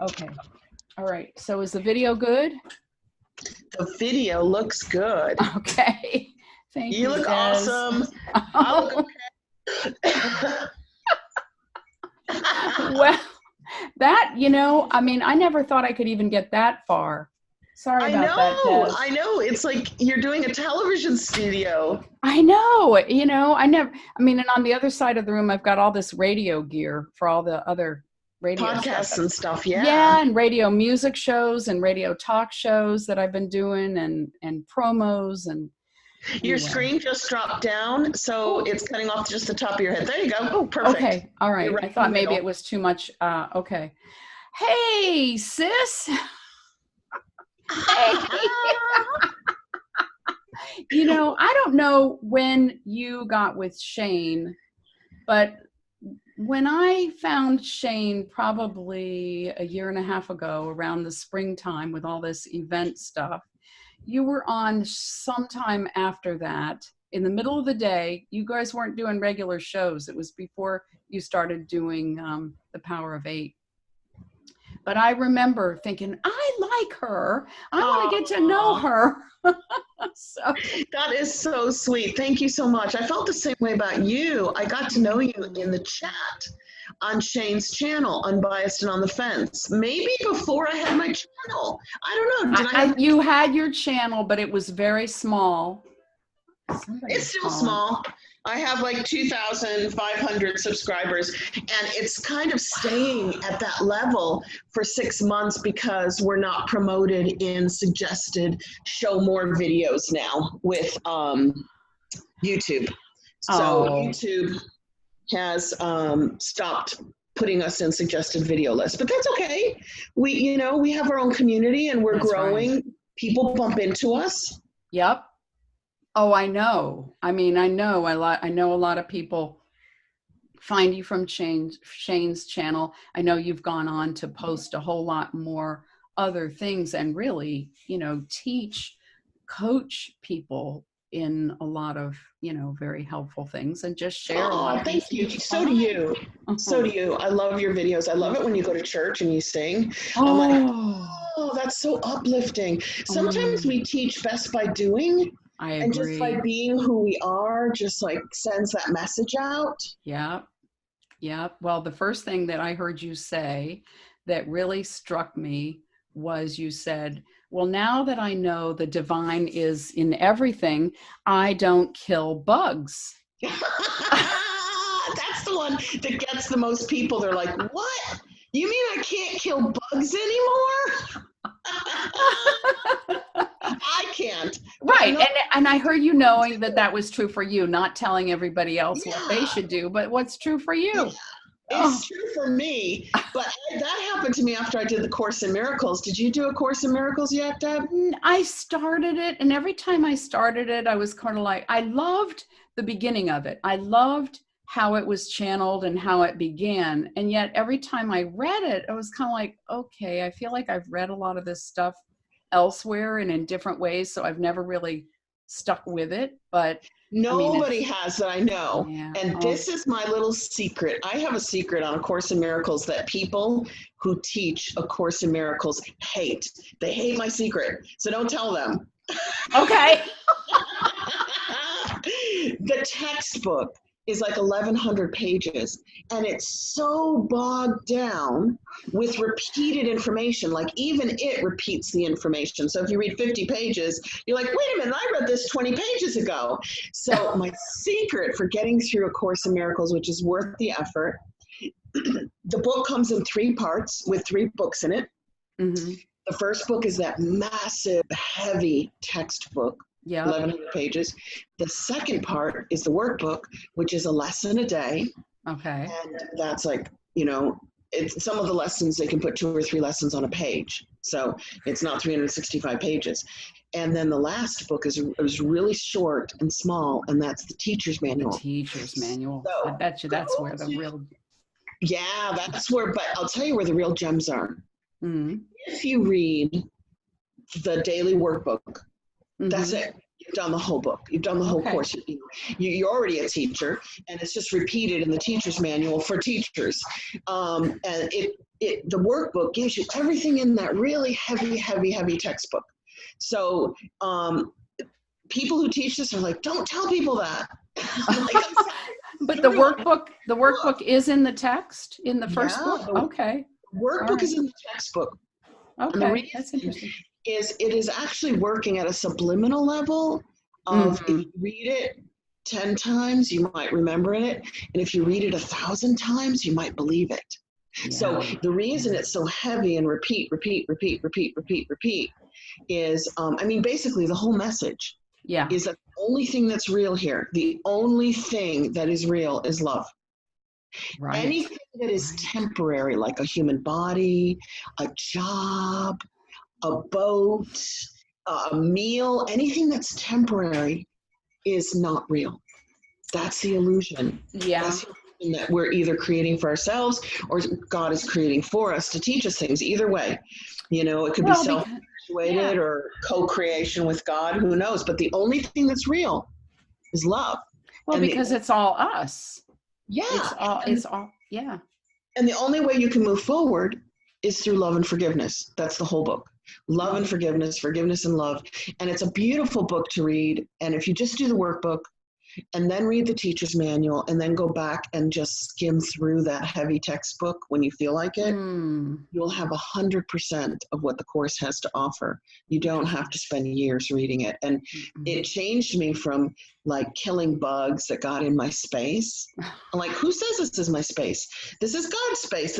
Okay. All right. So is the video good? The video looks good. Okay. Thank you. You look Des. awesome. I look okay. Well, that, you know, I mean, I never thought I could even get that far. Sorry about that, Des. I know. It's like you're doing a television studio. I know, you know, I mean, and on the other side of the room, I've got all this radio gear for all the other radio Podcasts stuff. and stuff, yeah. Yeah, and radio music shows and radio talk shows that I've been doing and promos and Your anyway. screen just dropped down, so it's cutting off just the top of your head. There you go. Oh, perfect. Okay, all right. Right I thought maybe it was too much. Okay. Hey, sis. Hey. You know, I don't know when you got with Shane, but when I found Shane probably a year and a half ago around the springtime with all this event stuff, you were on sometime after that in the middle of the day. You guys weren't doing regular shows. It was before you started doing The Power of 8. But I remember thinking, I like her. I want to get to know her. So. That is so sweet. Thank you so much. I felt the same way about you. I got to know you in the chat on Shane's channel, Unbiased and on the Fence. Maybe before I had my channel. I don't know. You had your channel, but it was very small. It's still small. I have like 2,500 subscribers, and it's kind of staying at that level for 6 months because we're not promoted in suggested show more videos now with YouTube. So YouTube has stopped putting us in suggested video lists, but that's okay. We have our own community and we're growing. Right. People bump into us. Yep. Oh, I know. I mean, I know a lot of people find you from Shane's channel. I know you've gone on to post a whole lot more other things and really, you know, coach people in a lot of, you know, very helpful things and just share a lot of thank you. So do you. So do you. I love your videos. I love it when you go to church and you sing. I'm like, oh, that's so uplifting. Sometimes we teach best by doing. I agree. And just by being who we are, just like sends that message out. Yeah. Yeah. Well, the first thing that I heard you say that really struck me was you said, well, now that I know the divine is in everything, I don't kill bugs. That's the one that gets the most people. They're like, what? You mean I can't kill bugs anymore? I can't. Right. And I heard you knowing that was true for you, not telling everybody else what they should do, but what's true for you. Yeah. It's true for me, but that happened to me after I did the Course in Miracles. Did you do a Course in Miracles yet, Deb? I started it, and every time I started it, I was kind of like, I loved the beginning of it. I loved how it was channeled and how it began. And yet every time I read it, I was kind of like, okay, I feel like I've read a lot of this stuff elsewhere and in different ways, so I've never really stuck with it. But nobody has that I know. Yeah. And this is my little secret. I have a secret on A Course in Miracles that people who teach A Course in Miracles hate. They hate my secret, so don't tell them. Okay. The textbook is like 1,100 pages, and it's so bogged down with repeated information. Like even it repeats the information. So if you read 50 pages, you're like, wait a minute, I read this 20 pages ago. So my secret for getting through A Course in Miracles, which is worth the effort, the book comes in 3 parts with 3 books in it. Mm-hmm. The first book is that massive, heavy textbook. Yeah, 1,100 pages. The second part is the workbook, which is a lesson a day. Okay. And that's like, you know, it's some of the lessons, they can put 2 or 3 lessons on a page. So it's not 365 pages. And then the last book is really short and small, and that's the teacher's manual. The teacher's manual. So I bet you that's where the real... Yeah, that's where, but I'll tell you where the real gems are. Mm-hmm. If you read the daily workbook, that's it. You've done the whole book. You've done the whole course. You're already a teacher, and it's just repeated in the teacher's manual for teachers. And it the workbook gives you everything in that really heavy, heavy, heavy textbook. So people who teach this are like, don't tell people that. I'm like, I'm sorry. But the workbook is in the text in the first book. Okay. The workbook is in the textbook. Okay, that's interesting. Is it is actually working at a subliminal level of if you read it 10 times, you might remember it. And if you read it 1,000 times, you might believe it. Yeah. So the reason it's so heavy and repeat is, basically the whole message is that the only thing that's real here, the only thing that is real is love. Right. Anything that is temporary, like a human body, a job, a boat, a meal, anything that's temporary is not real. That's the illusion. Yeah. That's the illusion that we're either creating for ourselves or God is creating for us to teach us things. Either way, it could be self-actuated or co-creation with God, who knows? But the only thing that's real is love. Well, and because it's all us. Yeah. It's all, yeah. And the only way you can move forward is through love and forgiveness. That's the whole book. Love and forgiveness, forgiveness and love. And it's a beautiful book to read. And if you just do the workbook and then read the teacher's manual and then go back and just skim through that heavy textbook when you feel like it, you'll have 100% of what the course has to offer. You don't have to spend years reading it. And it changed me from like killing bugs that got in my space. I'm like, who says this is my space? This is God's space.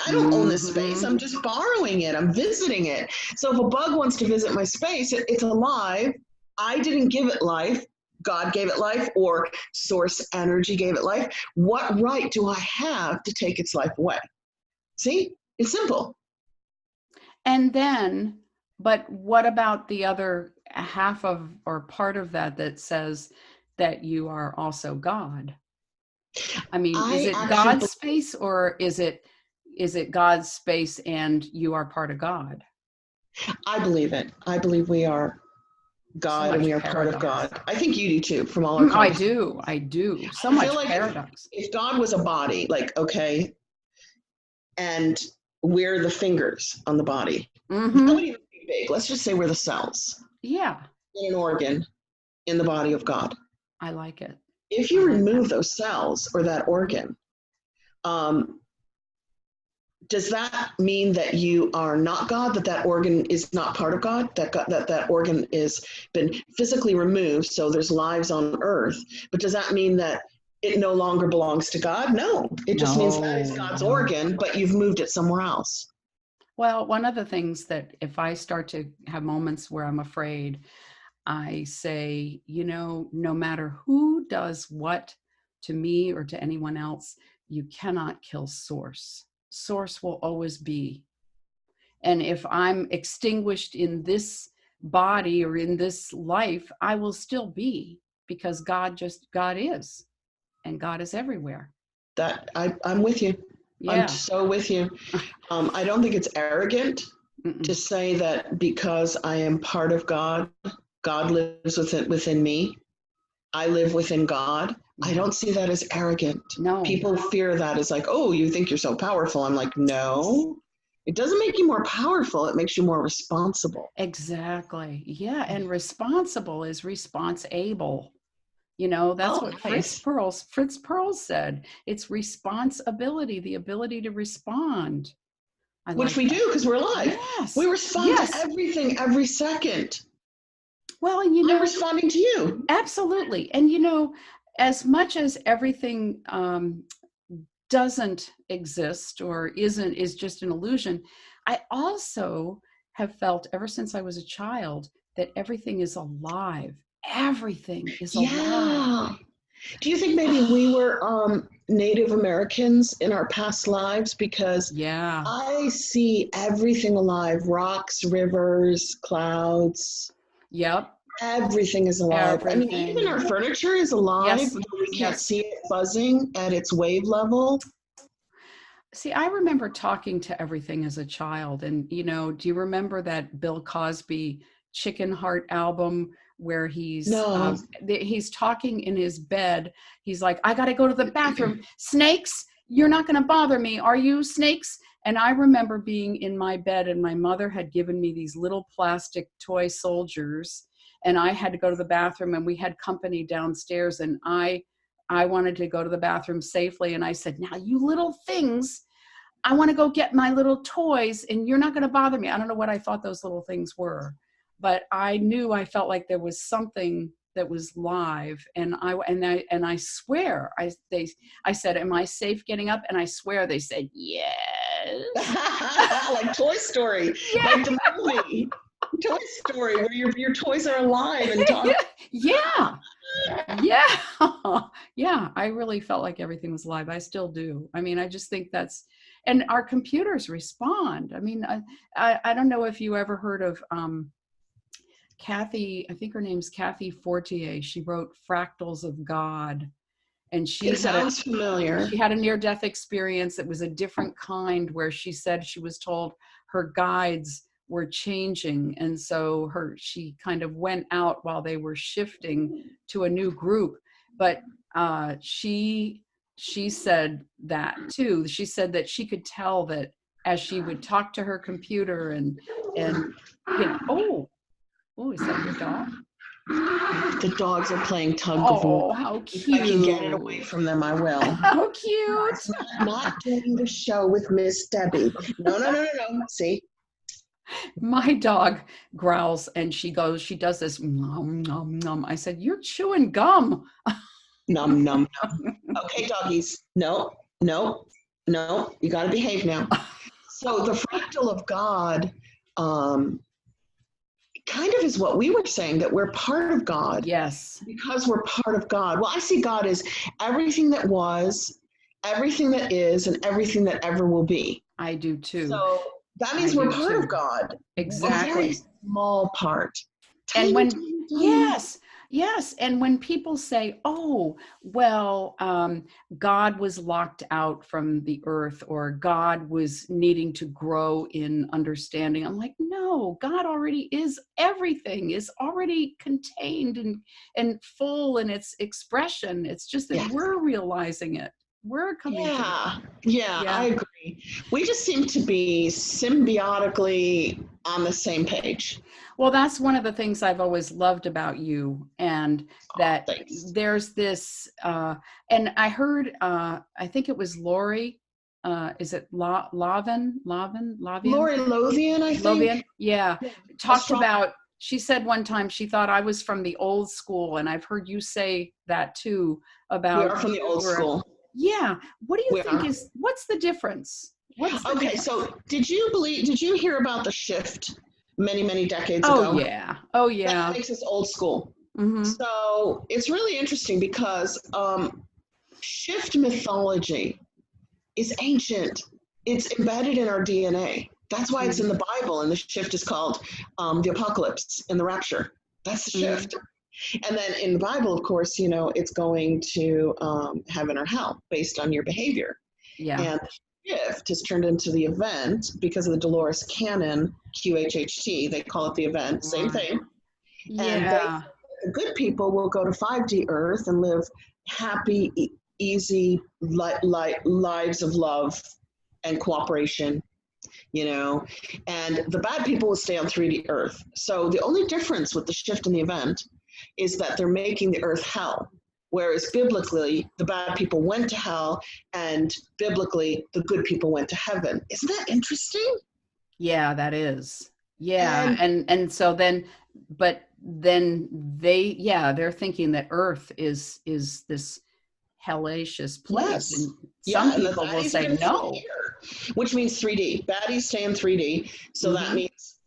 I don't own this space. I'm just borrowing it. I'm visiting it. So if a bug wants to visit my space, it's alive. I didn't give it life. God gave it life, or source energy gave it life. What right do I have to take its life away? See, it's simple. And then, but what about the other half of, or part of that says that you are also God? I mean, is it God's space, or is it God's space and you are part of God? I believe it. I believe we are God and we are part of God. I think you do too, from all our conversations. I do. So much paradox. If God was a body, and we're the fingers on the body. Don't even be big. Let's just say we're the cells. Yeah. In an organ in the body of God. I like it. If you remove those cells or that organ, does that mean that you are not God, that organ is not part of God, that organ is been physically removed, so there's lives on earth, but does that mean that it no longer belongs to God? No, it just means that is God's organ, but you've moved it somewhere else. Well, one of the things that if I start to have moments where I'm afraid, I say, no matter who does what to me or to anyone else, you cannot kill source. Source will always be. And if I'm extinguished in this body or in this life, I will still be, because God is, and God is everywhere. That I'm with you. Yeah. I'm so with you. I don't think it's arrogant to say that because I am part of God, God lives within me. I live within God. I don't see that as arrogant. No. People fear that as like, oh, you think you're so powerful. I'm like, no, it doesn't make you more powerful. It makes you more responsible. Exactly. Yeah. And responsible is response-able. That's what Fritz Perls said. It's responsibility, the ability to respond. Which we do because we're alive. Yes. We respond to everything every second. Well, and I'm responding to you. Absolutely. And as much as everything doesn't exist or is just an illusion, I also have felt ever since I was a child that everything is alive. Everything is alive. Do you think maybe we were Native Americans in our past lives? Because I see everything alive, rocks, rivers, clouds. Yep. Everything is alive. Everything. I mean, even our furniture is alive. Yes. We can't see it buzzing at its wave level. See, I remember talking to everything as a child. And, do you remember that Bill Cosby Chicken Heart album where he's talking in his bed? He's like, I got to go to the bathroom. Snakes, you're not going to bother me, are you, snakes? And I remember being in my bed, and my mother had given me these little plastic toy soldiers, and I had to go to the bathroom, and we had company downstairs, and I wanted to go to the bathroom safely. And I said, now you little things, I want to go get my little toys, and you're not going to bother me. I don't know what I thought those little things were, but I knew, I felt like there was something that was live. And I swear, I said, am I safe getting up? And I swear they said, yes. Like Toy Story, Yeah. like the movie Toy Story, where your toys are alive and talking. Yeah. Yeah. I really felt like everything was live. I still do. I mean, I just think that's, and our computers respond. I mean, I don't know if you ever heard of Kathy, I think her name's Kathy Fortier. She wrote Fractals of God. And It sounds familiar. She had a near-death experience that was a different kind, where she said she was told her guides were changing. And so she kind of went out while they were shifting to a new group. But she said that too. She said that she could tell that as she would talk to her computer and is that your dog? The dogs are playing tug of war. Oh, how cute. If I can get it away from them, I will. How cute. Not doing the show with Miss Debbie. No. See? My dog growls, and she does this nom, nom, nom. I said, you're chewing gum. Nom, nom, nom. Okay, doggies. No. You got to behave now. So the fractal of God kind of is what we were saying, that we're part of God. Yes. Because we're part of God. Well, I see God as everything that was, everything that is, and everything that ever will be. I do too. So that means we're part of God. Exactly. A very small part. And yes. And when people say, oh, well, God was locked out from the earth, or God was needing to grow in understanding, I'm like, no, God already is everything, is already contained and full in its expression. It's just that we're realizing it. We're coming to Yeah, I agree. We just seem to be symbiotically on the same page. Well, that's one of the things I've always loved about you, and that there's this, and I heard, I think it was Lori, is it Lavian? Lori Lothian, I think. Lothian, yeah. Talked about, she said one time she thought I was from the old school, and I've heard you say that too about. We are from the old school. Yeah. What do you think what's the difference? So did you hear about the shift many decades ago? Oh yeah. That makes us old school. Mm-hmm. So it's really interesting because shift mythology is ancient. It's embedded in our DNA. That's why it's in the Bible, and the shift is called the apocalypse and the rapture. That's the shift. And then in the Bible, of course, it's going to heaven or hell based on your behavior. Yeah. And the shift has turned into the event because of the Dolores Cannon, QHHT. They call it the event, same thing. Yeah. And the good people will go to 5D Earth and live happy, easy lives of love and cooperation, and the bad people will stay on 3D Earth. So the only difference with the shift in the event is that they're making the earth hell, whereas biblically the bad people went to hell, and biblically the good people went to heaven. Isn't that interesting? Yeah, that is. Yeah. And so then, but then they're thinking that earth is this hellacious place. Yes. And some people will say no. Which means 3D. Baddies stay in 3D. So that means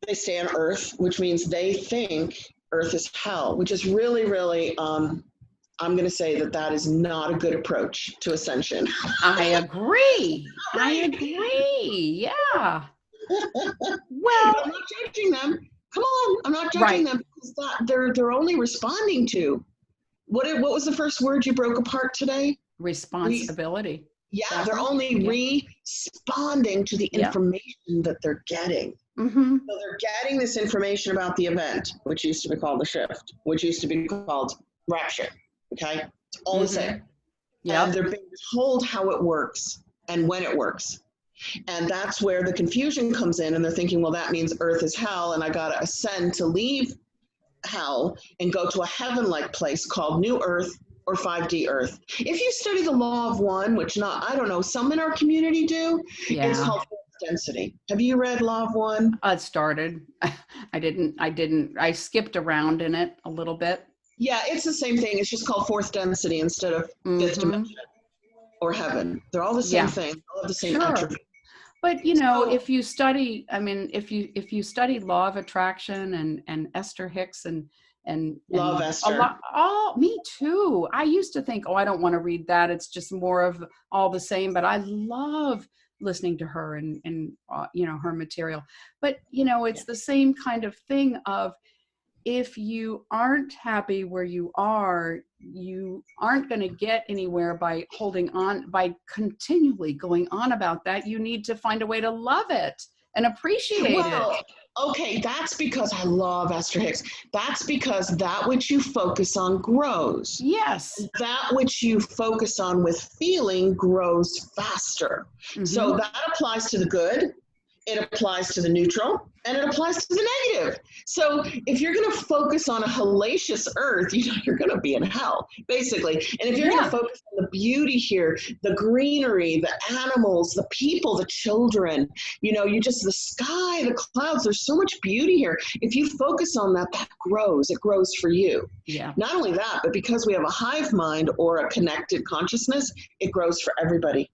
they stay on earth, which means they think earth is hell, which is really, really, I'm going to say that is not a good approach to ascension. I agree. Yeah. Well, I'm not judging them. Come on, I'm not judging them, because they're only responding to what was the first word you broke apart today? Responsibility. They're only responding to the information that they're getting. Mm-hmm. So they're getting this information about the event, which used to be called the shift, which used to be called rapture. Okay, it's all the same. Yeah, and they're being told how it works and when it works. And that's where the confusion comes in. And they're thinking, well, that means earth is hell. And I got to ascend to leave hell and go to a heaven-like place called New Earth or 5D Earth. If you study the law of one, which I don't know, some in our community do, it's called density. Have you read Law of One? It started. I skipped around in it a little bit. Yeah, it's the same thing. It's just called fourth density instead of fifth dimension or heaven. They're all the same thing. They all have the same attributes. But if you study, if you study law of attraction and Esther Hicks and love Esther. Me too. I used to think, I don't want to read that. It's just more of all the same. But I love listening to her and her material. But it's the same kind of thing of, if you aren't happy where you aren't going to get anywhere by holding on, by continually going on about that. You need to find a way to love it and appreciate it. Okay, that's because I love Esther Hicks. That's because that which you focus on grows. Yes. That which you focus on with feeling grows faster. So that applies to the good, it applies to the neutral, and it applies to the negative. So if you're going to focus on a hellacious earth, you're going to be in hell, basically. And if you're going to focus on the beauty here, the greenery, the animals, the people, the children, the sky, the clouds, there's so much beauty here. If you focus on that, that grows. It grows for you. Yeah. Not only that, but because we have a hive mind or a connected consciousness, it grows for everybody.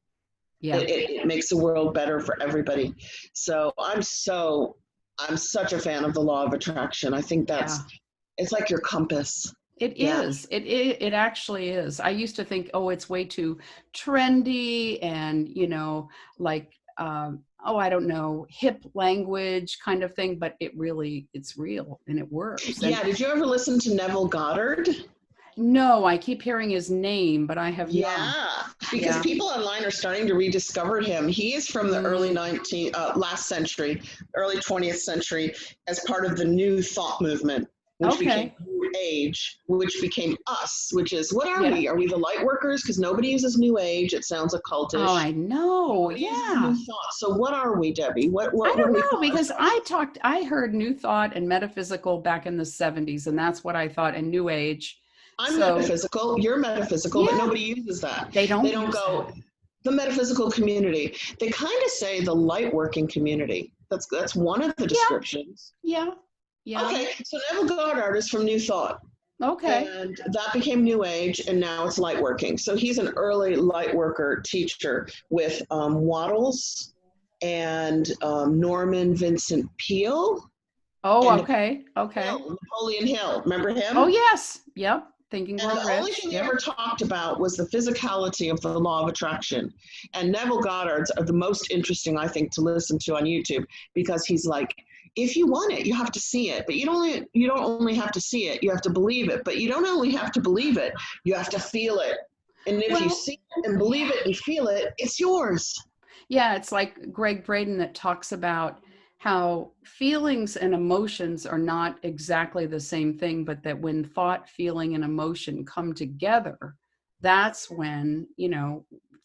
Yeah. It makes the world better for everybody. So I'm such a fan of the law of attraction. I think it's like your compass. It is. It actually is. I used to think, it's way too trendy and, I don't know, hip language kind of thing, but it's real and it works. Yeah. Did you ever listen to Neville Goddard? No, I keep hearing his name, but I have not. Yeah, because people online are starting to rediscover him. He is from the early last century, early 20th century, as part of the New Thought movement, which became New Age, which became us, which is, what are we? Are we the light workers? Because nobody uses New Age. It sounds occultish. Oh, I know. New Thought. So what are we, Debbie? What I don't know, because I heard New Thought and Metaphysical back in the 70s, and that's what I thought, and New Age. I'm metaphysical, you're metaphysical, but nobody uses that. They don't go, the metaphysical community. They kind of say the light working community. That's one of the descriptions. Yeah. Okay, so Neville Goddard is from New Thought. Okay. And that became New Age, and now it's light working. So he's an early light worker teacher with Waddles and Norman Vincent Peale. Oh, okay. Napoleon Hill. Remember him? Oh, yes. Yep. Thinking and the only thing he ever talked about was the physicality of the law of attraction. And Neville Goddard's are the most interesting, I think, to listen to on YouTube, because he's like, if you want it, you have to see it. But you don't only have to see it, you have to believe it. But you don't only have to believe it, you have to feel it. And if you see it and believe it and feel it, it's yours. Yeah, it's like Greg Braden that talks about how feelings and emotions are not exactly the same thing, but that when thought, feeling, and emotion come together, that's when,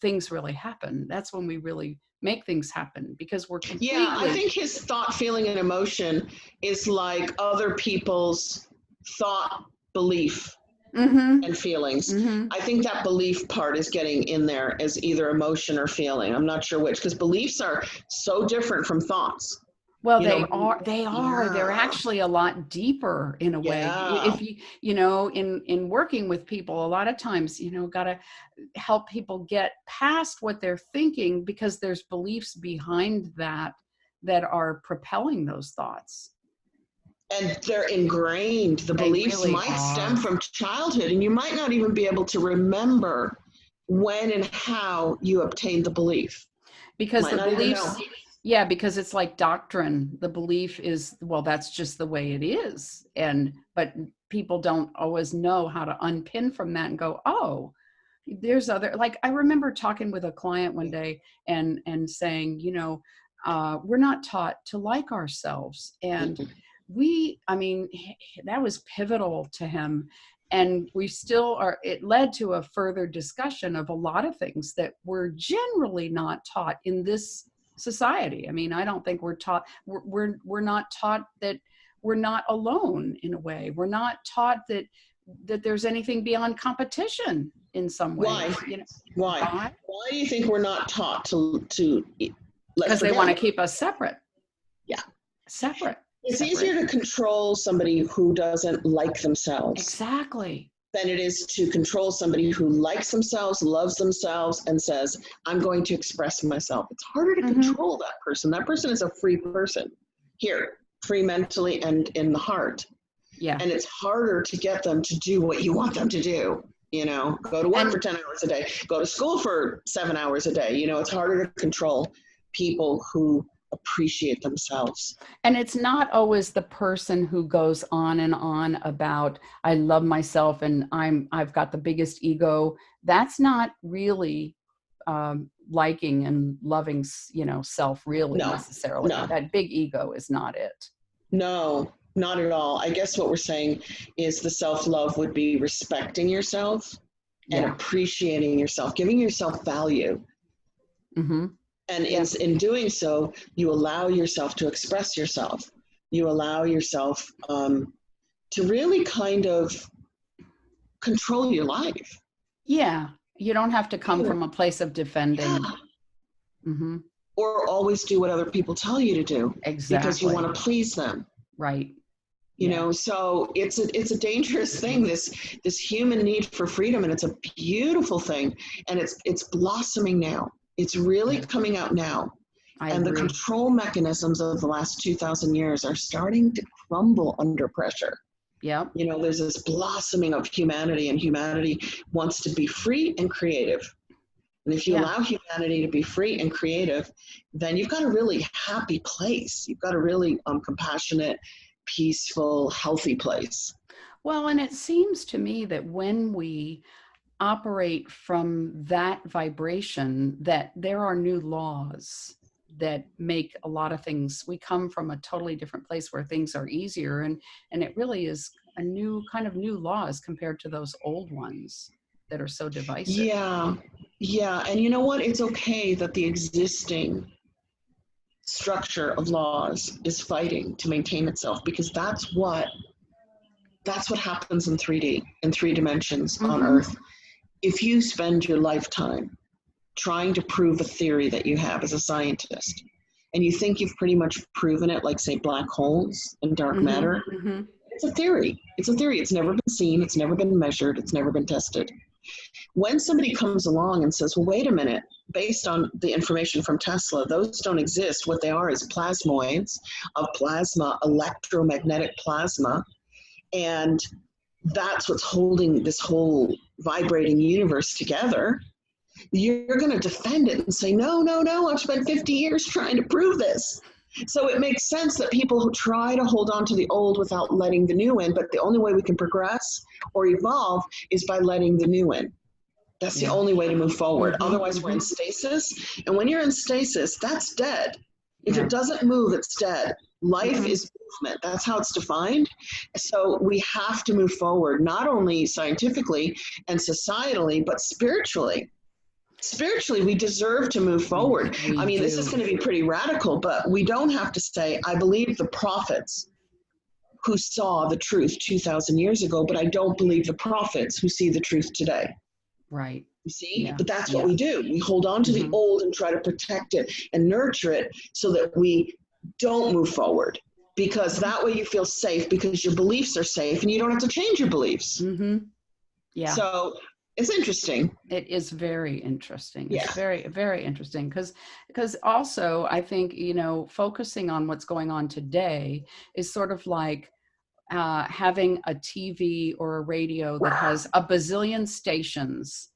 things really happen. That's when we really make things happen, because we're completely... Yeah, I think his thought, feeling, and emotion is like other people's thought, belief, and feelings. I think that belief part is getting in there as either emotion or feeling. I'm not sure which, because beliefs are so different from thoughts. Well, they are. They're actually a lot deeper in a way. If in working with people, a lot of times, got to help people get past what they're thinking, because there's beliefs behind that are propelling those thoughts. And they're ingrained. The beliefs really might stem from childhood, and you might not even be able to remember when and how you obtained the belief. Because the beliefs... Yeah, because it's like doctrine. The belief is, that's just the way it is. But people don't always know how to unpin from that and go, there's other, like, I remember talking with a client one day and saying, we're not taught to like ourselves. And that was pivotal to him. And we still are, it led to a further discussion of a lot of things that we're generally not taught in this society. I mean, I don't think we're taught, we're not taught that we're not alone in a way. We're not taught that there's anything beyond competition in some ways. Why? You know, Why? Why do you think we're not taught to because they want to keep us separate. Yeah. Separate. It's easier to control somebody who doesn't like themselves. Exactly. Than it is to control somebody who likes themselves, loves themselves, and says, I'm going to express myself. It's harder to control that person. That person is a free person. Here, free mentally and in the heart. Yeah. And it's harder to get them to do what you want them to do. You know, go to work for 10 hours a day, go to school for 7 hours a day. You know, it's harder to control people who appreciate themselves. And it's not always the person who goes on and on about, I love myself and I've got the biggest ego. That's not really liking and loving, you know, self really necessarily. No. That big ego is not it. No, not at all. I guess what we're saying is the self-love would be respecting yourself and appreciating yourself, giving yourself value. Mm-hmm. And in doing so, you allow yourself to express yourself. You allow yourself to really kind of control your life. Yeah. You don't have to come from a place of defending. Yeah. Mm-hmm. Or always do what other people tell you to do. Exactly. Because you want to please them. Right. You know, so it's a dangerous thing, this human need for freedom, and it's a beautiful thing, and it's blossoming now. It's really coming out now. And the control mechanisms of the last 2,000 years are starting to crumble under pressure. Yeah. You know, there's this blossoming of humanity, and humanity wants to be free and creative. And if you allow humanity to be free and creative, then you've got a really happy place. You've got a really compassionate, peaceful, healthy place. Well, and it seems to me that when we operate from that vibration, that there are new laws that make a lot of things, we come from a totally different place where things are easier, and it really is a new kind of new laws compared to those old ones that are so divisive. Yeah, and you know what? It's okay that the existing structure of laws is fighting to maintain itself, because that's what happens in 3D, in 3 dimensions on Earth. If you spend your lifetime trying to prove a theory that you have as a scientist, and you think you've pretty much proven it, like say black holes and dark matter, it's a theory. It's a theory. It's never been seen. It's never been measured. It's never been tested. When somebody comes along and says, well, wait a minute, based on the information from Tesla, those don't exist. What they are is plasmoids of plasma, electromagnetic plasma, and that's what's holding this whole vibrating universe together. You're going to defend it and say, no, I've spent 50 years trying to prove this. So it makes sense that people who try to hold on to the old without letting the new in, but the only way we can progress or evolve is by letting the new in. That's the only way to move forward. Otherwise, we're in stasis. And when you're in stasis, that's dead. If it doesn't move, it's dead. Life is movement. That's how it's defined. So we have to move forward, not only scientifically and societally, but spiritually. Spiritually, we deserve to move forward. I mean, this is going to be pretty radical, but we don't have to say, I believe the prophets who saw the truth 2,000 years ago, but I don't believe the prophets who see the truth today. Right. You see? Yeah. But that's what we do. We hold on to the old and try to protect it and nurture it so that we don't move forward. Because that way you feel safe, because your beliefs are safe and you don't have to change your beliefs. Yeah. So it's interesting. It is very interesting. It's very, very interesting because also I think, you know, focusing on what's going on today is sort of like having a TV or a radio that has a bazillion stations,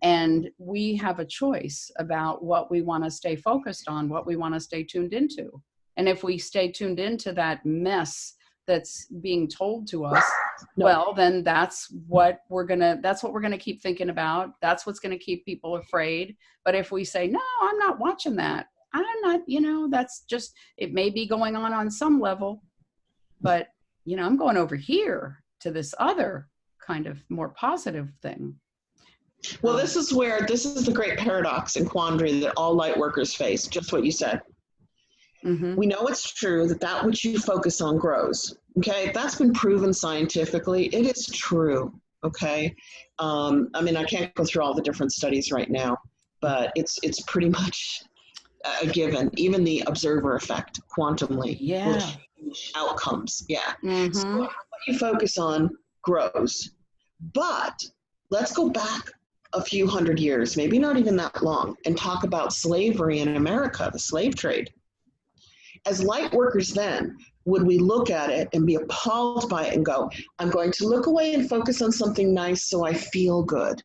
and we have a choice about what we want to stay focused on, what we want to stay tuned into. And if we stay tuned into that mess that's being told to us, well, then that's what we're gonna keep thinking about. That's what's gonna keep people afraid. But if we say, no, I'm not watching that, I'm not, you know, that's just, it may be going on some level, but, you know, I'm going over here to this other kind of more positive thing. Well, this is the great paradox and quandary that all light workers face, just what you said. Mm-hmm. We know it's true that which you focus on grows. Okay, that's been proven scientifically. It is true. Okay, I mean, I can't go through all the different studies right now, but it's pretty much a given. Even the observer effect, quantumly, will change outcomes. Yeah. Mm-hmm. So what you focus on grows. But let's go back a few hundred years, maybe not even that long, and talk about slavery in America, the slave trade. As light workers then, would we look at it and be appalled by it and go, I'm going to look away and focus on something nice so I feel good?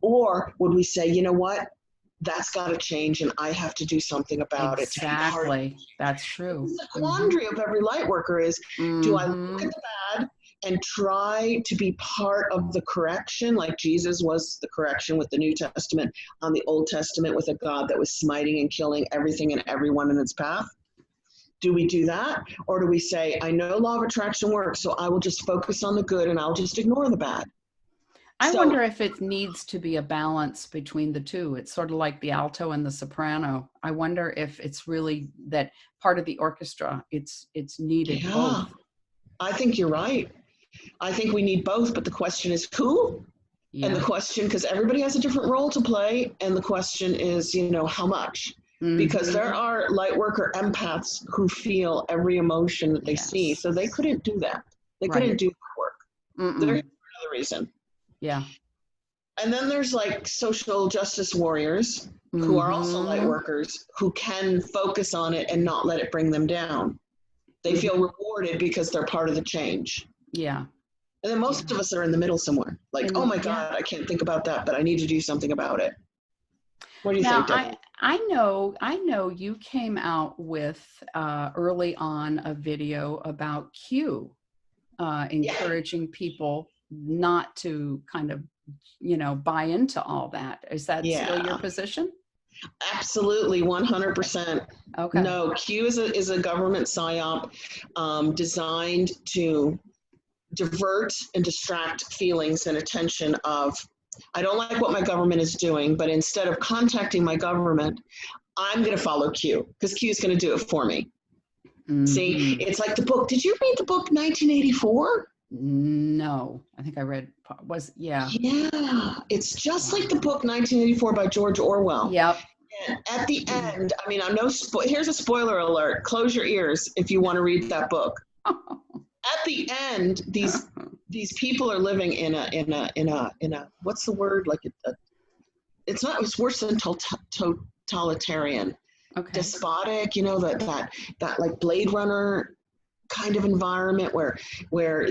Or would we say, you know what? That's got to change and I have to do something about it. Exactly. That's true. The quandary of every light worker is, do I look at the bad and try to be part of the correction, like Jesus was the correction with the New Testament, on the Old Testament with a God that was smiting and killing everything and everyone in its path? Do we do that? Or do we say, I know law of attraction works, so I will just focus on the good and I'll just ignore the bad? I wonder if it needs to be a balance between the two. It's sort of like the alto and the soprano. I wonder if it's really that part of the orchestra. It's needed both. I think you're right. I think we need both, but the question is who? Yeah. And the question, because everybody has a different role to play, and the question is, how much? Because there are light worker empaths who feel every emotion that they see, so they couldn't do that. They couldn't do that work. There's another reason. Yeah. And then there's like social justice warriors who are also light workers who can focus on it and not let it bring them down. They feel rewarded because they're part of the change. Yeah. And then most of us are in the middle somewhere. Like, oh my God, I can't think about that, but I need to do something about it. What do you think, Debbie? I know you came out with early on a video about Q, encouraging people not to kind of, buy into all that. Is that still your position? Absolutely, 100%. Okay. No, Q is a government psyop designed to divert and distract feelings and attention of, I don't like what my government is doing, but instead of contacting my government, I'm going to follow Q because Q is going to do it for me. See, it's like the book. Did you read the book 1984? No, I think I read, Yeah, it's just like the book 1984 by George Orwell. Yep. And at the end, I mean, here's a spoiler alert. Close your ears if you want to read that book. At the end, these people are living in a what's the word? Like it's worse than totalitarian. Okay. Despotic, that like Blade Runner kind of environment where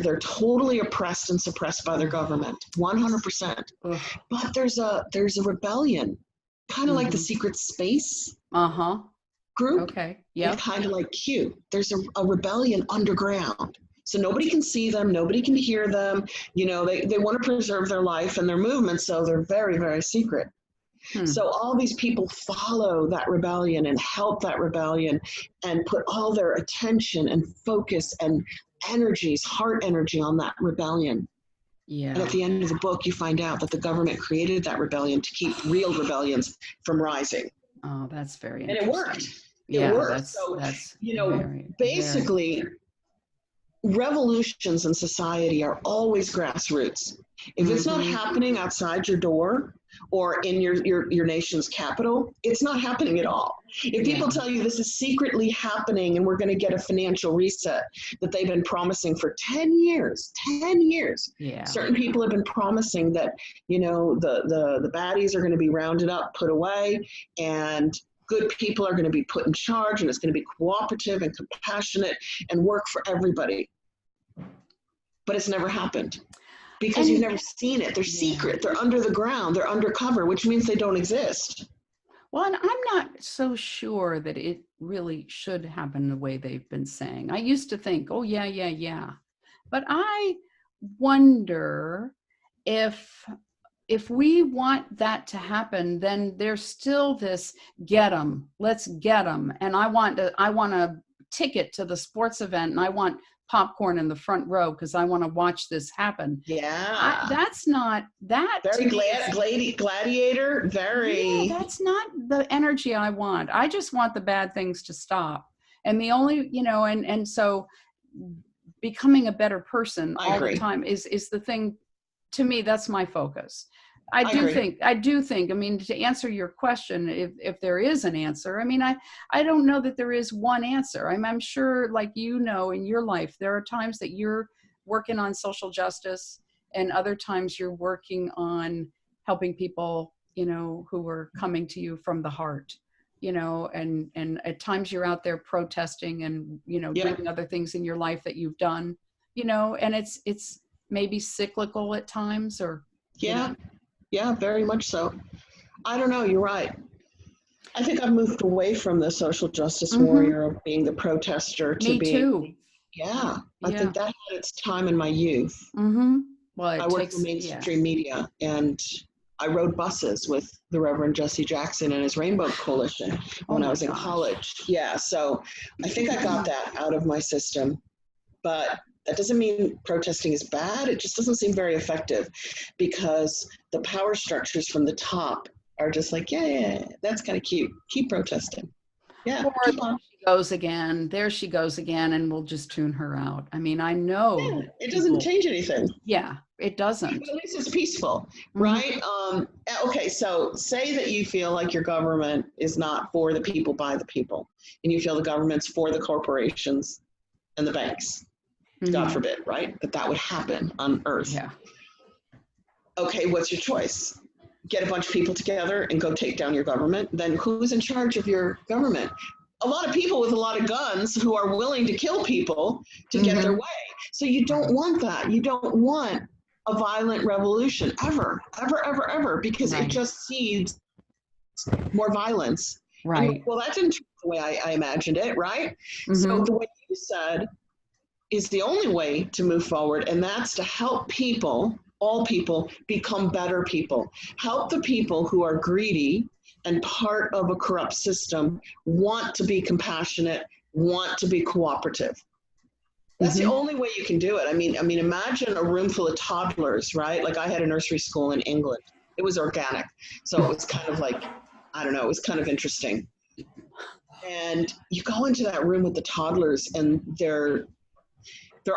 they're totally oppressed and suppressed by their government, 100%. But there's a rebellion, kind of like the Secret Space group. Okay. Yeah. Kind of like Q. There's a rebellion underground. So nobody can see them, nobody can hear them. They want to preserve their life and their movement, so they're very, very secret. So all these people follow that rebellion and help that rebellion and put all their attention and focus and energies, heart energy on that rebellion. Yeah. And at the end of the book, you find out that the government created that rebellion to keep real rebellions from rising. Oh, that's very interesting. And it worked. Yeah, it worked. That's basically, revolutions in society are always grassroots. If it's not happening outside your door or in your nation's capital, it's not happening at all. If people tell you this is secretly happening and we're going to get a financial reset that they've been promising for 10 years, certain people have been promising that, the baddies are going to be rounded up, put away, and good people are going to be put in charge, and it's going to be cooperative and compassionate and work for everybody. But it's never happened because you've never seen it. They're secret. They're under the ground. They're undercover, which means they don't exist. Well, and I'm not so sure that it really should happen the way they've been saying. I used to think, oh, yeah. But I wonder if we want that to happen, then there's still this get them, let's get them. And I want to ticket to the sports event and I want popcorn in the front row because I want to watch this happen. Yeah. That's not that. Very gladiator, very. Yeah, that's not the energy I want. I just want the bad things to stop. And the only, and so becoming a better person all the time is the thing. To me, that's my focus. I do think, I mean, to answer your question, if there is an answer, I mean, I don't know that there is one answer. I'm sure, like, in your life, there are times that you're working on social justice and other times you're working on helping people, who are coming to you from the heart, and at times you're out there protesting and, doing other things in your life that you've done, and it's maybe cyclical at times or. Yeah, very much so. I don't know. You're right. I think I've moved away from the social justice warrior of being the protester to being. Me too. Yeah, I think that had its time in my youth. Well, I worked for mainstream media, and I rode buses with the Reverend Jesse Jackson and his Rainbow Coalition when I was in college. Yeah, so I think I got that out of my system, but that doesn't mean protesting is bad. It just doesn't seem very effective because the power structures from the top are just like, yeah, that's kind of cute. Keep protesting. Yeah. Or there she goes again, and we'll just tune her out. I mean, I know it doesn't change anything. Yeah, it doesn't. But at least it's peaceful, right? Okay, so say that you feel like your government is not for the people, by the people, and you feel the government's for the corporations and the banks. God forbid, right? That would happen on Earth. Yeah. Okay, what's your choice? Get a bunch of people together and go take down your government. Then who's in charge of your government? A lot of people with a lot of guns who are willing to kill people to get their way. So you don't want that. You don't want a violent revolution ever, because it just seeds more violence. Right. Well, that didn't turn the way I imagined it, right? So the way you said is the only way to move forward, and that's to help people, all people, become better people. Help the people who are greedy and part of a corrupt system want to be compassionate, want to be cooperative. That's the only way you can do it. I mean, imagine a room full of toddlers, right? Like I had a nursery school in England. It was organic. So it was kind of like, I don't know, it was kind of interesting. And you go into that room with the toddlers and they're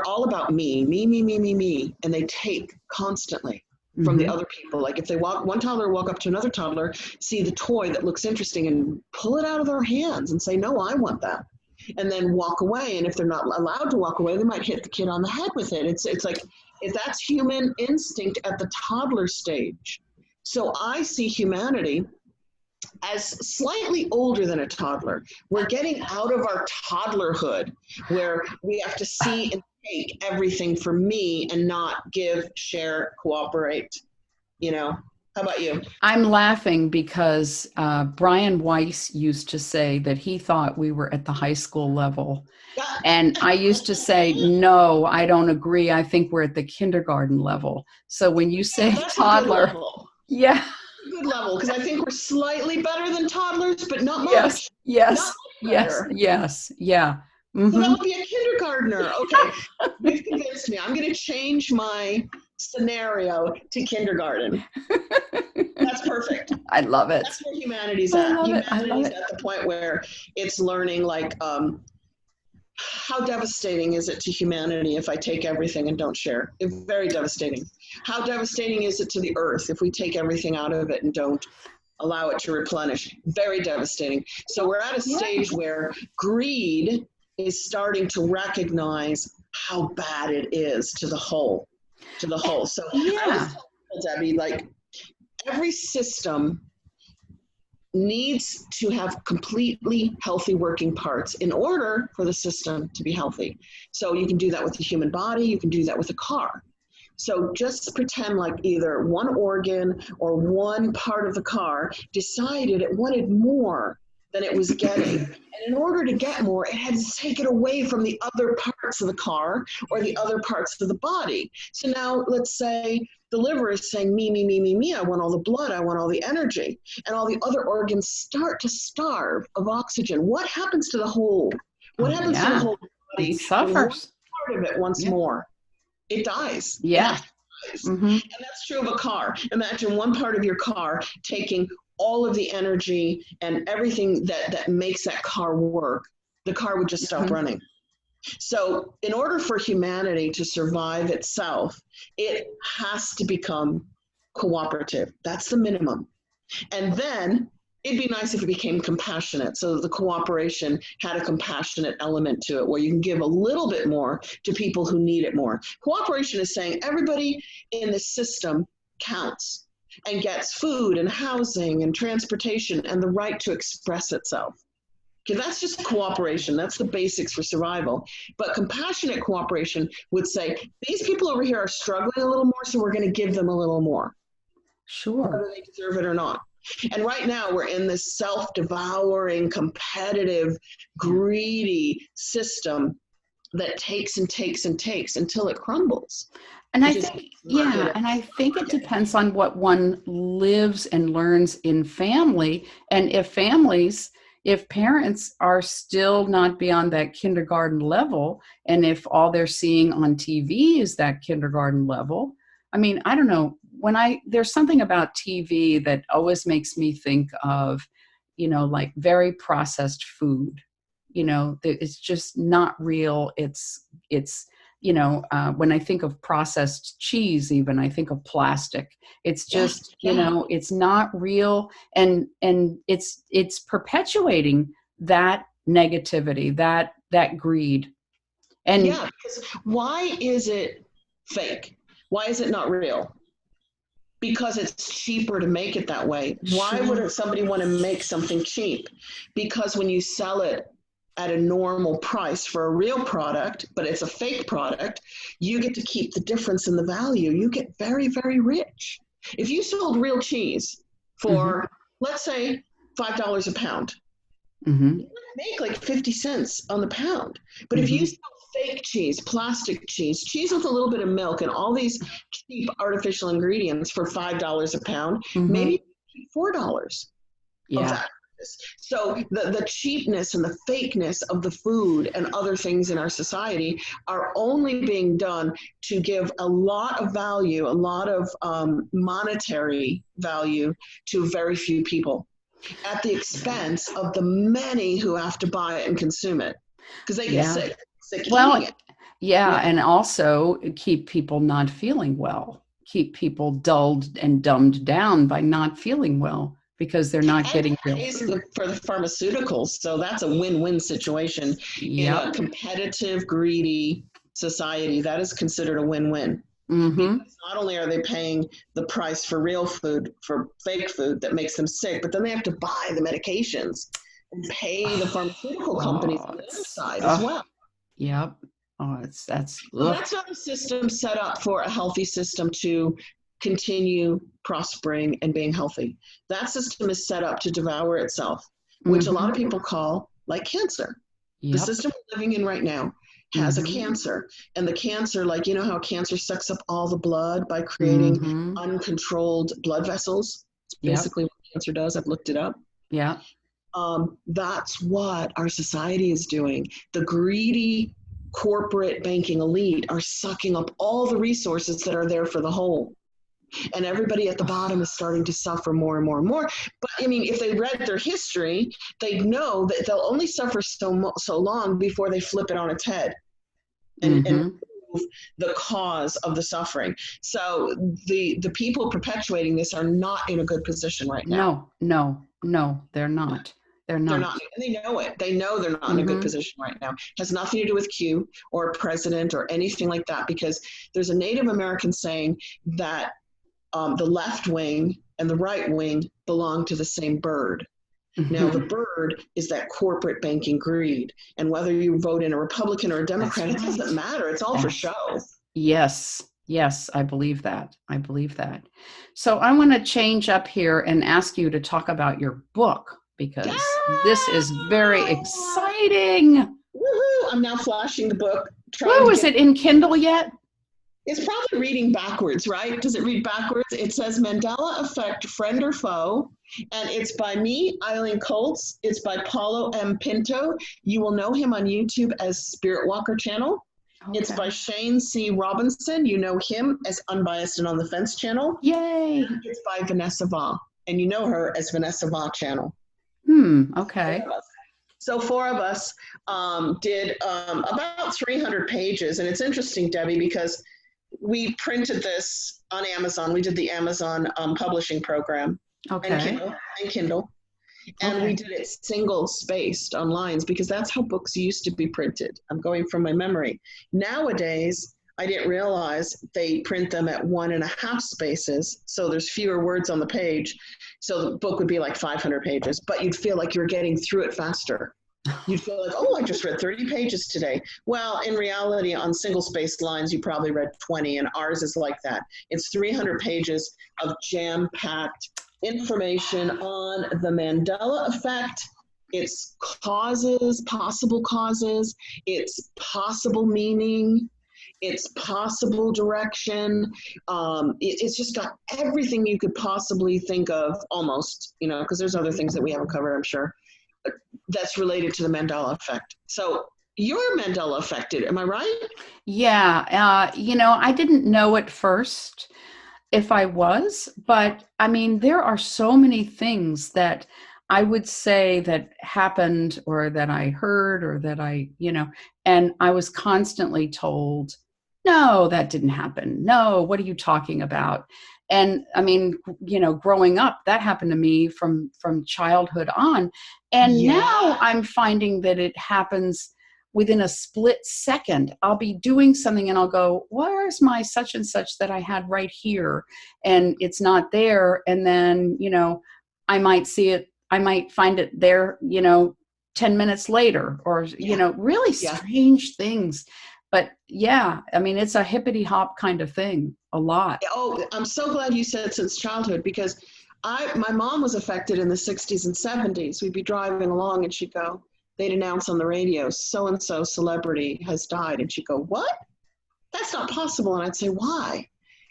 all about me, and they take constantly from the other people. Like if one toddler walk up to another toddler, see the toy that looks interesting and pull it out of their hands and say, no, I want that. And then walk away. And if they're not allowed to walk away, they might hit the kid on the head with it. It's like, if that's human instinct at the toddler stage. So I see humanity as slightly older than a toddler. We're getting out of our toddlerhood where we have to see and take everything for me and not give, share, cooperate. How about you? I'm laughing because Brian Weiss used to say that he thought we were at the high school level. And I used to say, no, I don't agree. I think we're at the kindergarten level. So when you say toddler, good level, because I think we're slightly better than toddlers, but not much. Yes. Yeah. So that would be a kindergartner. Okay, you've convinced me. I'm going to change my scenario to kindergarten. That's perfect. I love it. That's where humanity's at. Humanity's at the point where it's learning, like, how devastating is it to humanity if I take everything and don't share? It's very devastating. How devastating is it to the earth if we take everything out of it and don't allow it to replenish? Very devastating. So we're at a stage where greed is starting to recognize how bad it is to the whole. So I was telling Debbie, like, every system needs to have completely healthy working parts in order for the system to be healthy. So you can do that with the human body, you can do that with a car. So just pretend like either one organ or one part of the car decided it wanted more than it was getting. And in order to get more, it had to take it away from the other parts of the car or the other parts of the body. So now let's say the liver is saying, me, I want all the blood, I want all the energy. And all the other organs start to starve of oxygen. What happens to the whole What Oh, happens to the yeah. whole It body when one suffers. part of it wants Yeah. more? It dies. It Yeah. actually dies. Mm-hmm. And that's true of a car. Imagine one part of your car taking all of the energy and everything that makes that car work. The car would just stop running. So in order for humanity to survive itself, it has to become cooperative. That's the minimum. And then it'd be nice if it became compassionate. So the cooperation had a compassionate element to it where you can give a little bit more to people who need it more. Cooperation is saying everybody in the system counts and gets food and housing and transportation and the right to express itself. Okay, that's just cooperation. That's the basics for survival. But compassionate cooperation would say, these people over here are struggling a little more, so we're going to give them a little more, Sure. whether they deserve it or not. And right now we're in this self-devouring, competitive, greedy system that takes and takes and takes until it crumbles. And I think, yeah, and I think it depends on what one lives and learns in family. And if parents are still not beyond that kindergarten level, and if all they're seeing on TV is that kindergarten level, I mean, I don't know, there's something about TV that always makes me think of, like very processed food, it's just not real. It's, when I think of processed cheese, even I think of plastic. It's just, it's not real. And it's perpetuating that negativity, that greed. And yeah, because why is it fake? Why is it not real? Because it's cheaper to make it that way. Why would somebody want to make something cheap? Because when you sell it at a normal price for a real product, but it's a fake product, you get to keep the difference in the value. You get very, very rich. If you sold real cheese for, let's say, $5 a pound, you make like 50 cents on the pound. But if you sell fake cheese, plastic cheese with a little bit of milk and all these cheap artificial ingredients for $5 a pound, maybe $4 of that. So the cheapness and the fakeness of the food and other things in our society are only being done to give a lot of value, a lot of monetary value to very few people at the expense of the many who have to buy it and consume it because they get sick eating it. And also keep people not feeling well, keep people dulled and dumbed down by not feeling well because they're not getting real food. For the pharmaceuticals. So that's a win-win situation in a competitive, greedy society. That is considered a win-win. Because not only are they paying the price for real food, for fake food that makes them sick, but then they have to buy the medications and pay the pharmaceutical companies on the other side as well. Yep. That's not a system set up for a healthy system to continue prospering and being healthy. That system is set up to devour itself, which a lot of people call like cancer. The system we're living in right now has a cancer, and the cancer, like, how cancer sucks up all the blood by creating uncontrolled blood vessels. It's basically what cancer does. I've looked it up. That's what our society is doing. The greedy corporate banking elite are sucking up all the resources that are there for the whole. And everybody at the bottom is starting to suffer more and more and more. But I mean, if they read their history, they'd know that they'll only suffer so long before they flip it on its head and remove the cause of the suffering. So the people perpetuating this are not in a good position right now. No, they're not. They're not. And they know it. They know they're not in a good position right now. It has nothing to do with Q or a president or anything like that, because there's a Native American saying that the left wing and the right wing belong to the same bird. Now, the bird is that corporate banking greed. And whether you vote in a Republican or a Democrat, it doesn't matter. It's all for show. Yes, I believe that. So I want to change up here and ask you to talk about your book, because this is very exciting. Woohoo! I'm now flashing the book. Is it in Kindle yet? It's probably reading backwards, right? Does it read backwards? It says Mandela Effect, Friend or Foe, And it's by me, Eileen Colts. It's by Paulo M. Pinto. You will know him on YouTube as Spirit Walker Channel. Okay. It's by Shane C. Robinson. You know him as Unbiased and on the Fence channel. Yay. And it's by Vanessa Va. And you know her as Vanessa Va channel. Okay. So 4 of us did about 300 pages. And it's interesting, Debbie, because we printed this on Amazon. We did the Amazon publishing program. Okay. And Kindle. And we did it single spaced on lines because that's how books used to be printed. I'm going from my memory. Nowadays, I didn't realize they print them at 1.5 spaces. So there's fewer words on the page. So the book would be like 500 pages, but you'd feel like you're getting through it faster. You'd feel like, oh, I just read 30 pages today. Well, in reality, on single spaced lines, you probably read 20, and ours is like that. It's 300 pages of jam-packed information on the Mandela Effect, its causes, possible causes, its possible meaning, its possible direction. It's just got everything you could possibly think of, almost, you know, because there's other things that we haven't covered, I'm sure, that's related to the Mandela Effect. So you're Mandela affected, am I right? Yeah. You know, I didn't know at first if I was, but I mean, there are so many things that I would say that happened or that I heard or that I, you know, and I was constantly told, no, that didn't happen. No, what are you talking about? And I mean, you know, growing up, that happened to me from childhood on. And now I'm finding that it happens within a split second. I'll be doing something and I'll go, where's my such and such that I had right here? And it's not there. And then, you know, I might see it, I might find it there, you know, 10 minutes later, or, you know, really strange things. But yeah, I mean, it's a hippity hop kind of thing, a lot. Oh, I'm so glad you said since childhood, because my mom was affected in the 60s and 70s. We'd be driving along and she'd go, they'd announce on the radio, so-and-so celebrity has died. And she'd go, what? That's not possible. And I'd say, why?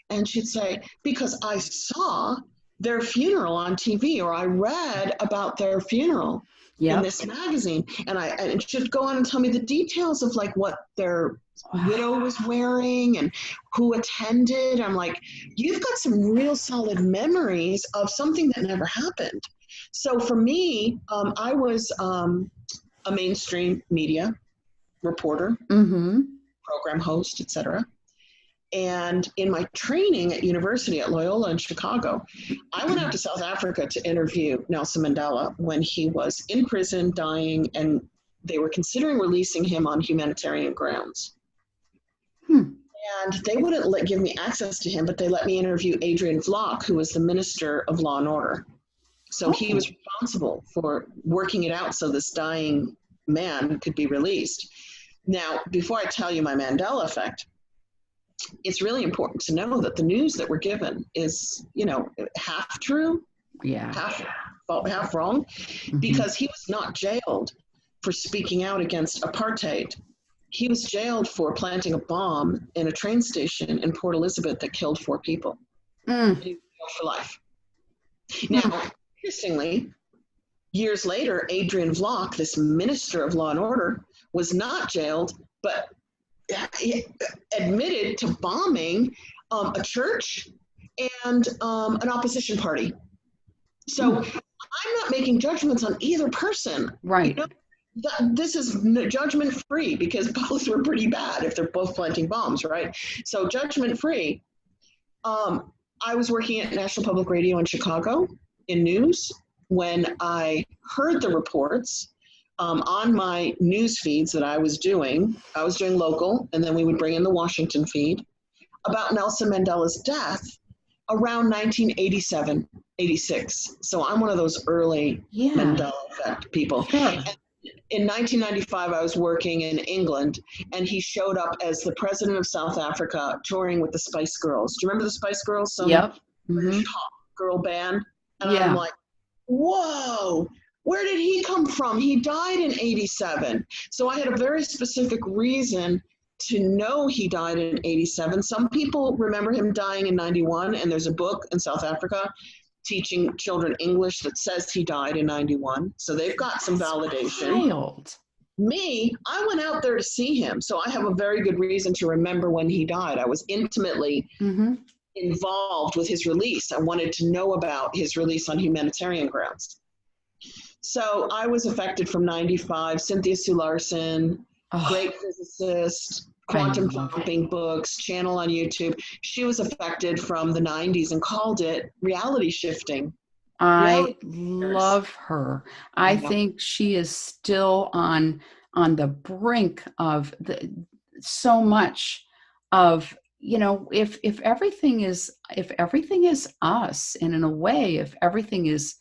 And she'd say, because I saw their funeral on TV, or I read about their funeral in this magazine. And she'd go on and tell me the details of like what their widow was wearing and who attended. I'm like, you've got some real solid memories of something that never happened. So for me, I was a mainstream media reporter, program host, etc. And in my training at university at Loyola in Chicago, I went out to South Africa to interview Nelson Mandela when he was in prison, dying, and they were considering releasing him on humanitarian grounds. And they wouldn't give me access to him, but they let me interview Adrian Vlok, who was the Minister of Law and Order. So he was responsible for working it out so this dying man could be released. Now, before I tell you my Mandela effect, it's really important to know that the news that we're given is, you know, half true, half wrong, because he was not jailed for speaking out against apartheid. He was jailed for planting a bomb in a train station in Port Elizabeth that killed 4 people. He was jailed for life. Now, interestingly, years later, Adrian Vlok, this Minister of Law and Order, was not jailed, but admitted to bombing a church and an opposition party. So I'm not making judgments on either person. Right. You know, this is judgment free, because both were pretty bad if they're both planting bombs, right? So judgment free. I was working at National Public Radio in Chicago in news when I heard the reports on my news feeds that I was doing local, and then we would bring in the Washington feed, about Nelson Mandela's death around 1987, 86. So I'm one of those early Mandela Effect people. Sure. In 1995, I was working in England, and he showed up as the president of South Africa touring with the Spice Girls. Do you remember the Spice Girls? Some British pop girl band. And I'm like, whoa, where did he come from? He died in 87. So I had a very specific reason to know he died in 87. Some people remember him dying in 91, and there's a book in South Africa teaching children English that says he died in 91. So they've got some validation. Wild. Me, I went out there to see him. So I have a very good reason to remember when he died. I was intimately involved with his release. I wanted to know about his release on humanitarian grounds. So I was affected from 95. Cynthia Sue Larson, great physicist, quantum jumping books, channel on YouTube. She was affected from the 90s and called it reality shifting. I love her. I think she is still on the brink of so much of, you know, if everything is us, and in a way, if everything is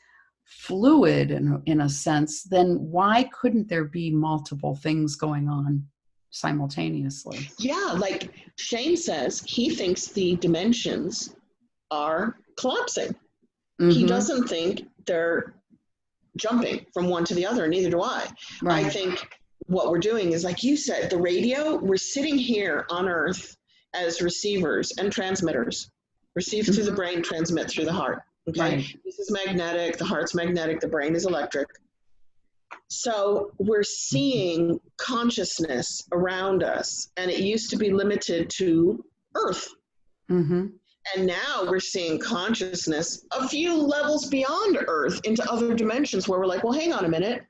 fluid in a sense, then why couldn't there be multiple things going on simultaneously? Yeah, like Shane says, he thinks the dimensions are collapsing. He doesn't think they're jumping from one to the other, neither do I. Right. I think what we're doing is, like you said, the radio, we're sitting here on Earth as receivers and transmitters. Receive through the brain, transmit through the heart. Okay, right. This is magnetic, the heart's magnetic, the brain is electric. So we're seeing consciousness around us, and it used to be limited to Earth. And now we're seeing consciousness a few levels beyond Earth into other dimensions where we're like, well, hang on a minute.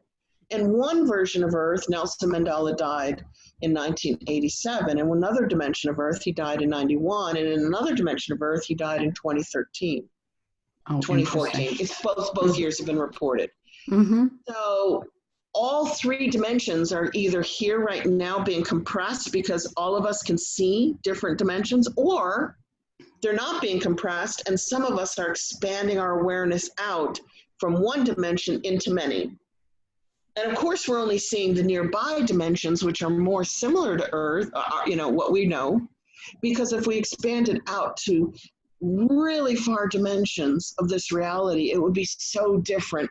In one version of Earth, Nelson Mandela died in 1987. In another dimension of Earth, he died in 91. And in another dimension of Earth, he died in 2013, 2014. It's both years have been reported. So all three dimensions are either here right now being compressed because all of us can see different dimensions, or they're not being compressed, and some of us are expanding our awareness out from one dimension into many. And of course, we're only seeing the nearby dimensions, which are more similar to Earth, you know, what we know, because if we expanded out to really far dimensions of this reality, it would be so different,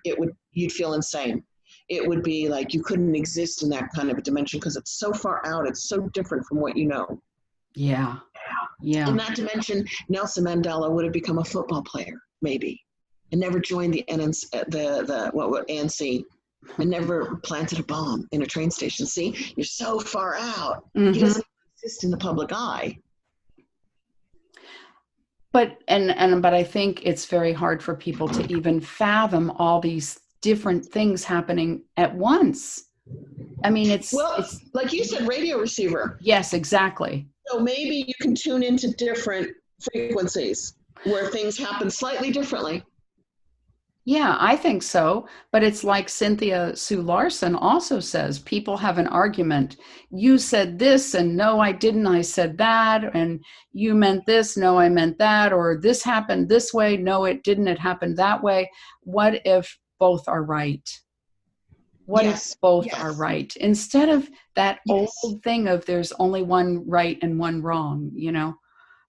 you'd feel insane. It would be like you couldn't exist in that kind of a dimension because it's so far out, it's so different from what you know. Yeah. In that dimension, Nelson Mandela would have become a football player, maybe, and never joined the ANC, and never planted a bomb in a train station. See, you're so far out. He doesn't exist in the public eye. But I think it's very hard for people to even fathom all these different things happening at once. I mean, it's like you said, radio receiver. Yes, exactly. So maybe you can tune into different frequencies where things happen slightly differently. Yeah, I think so. But it's like Cynthia Sue Larson also says, people have an argument. You said this, and no, I didn't. I said that. And you meant this. No, I meant that. Or this happened this way. No, it didn't. It happened that way. What if both are right? What if both are right? Instead of that old thing of there's only one right and one wrong, you know?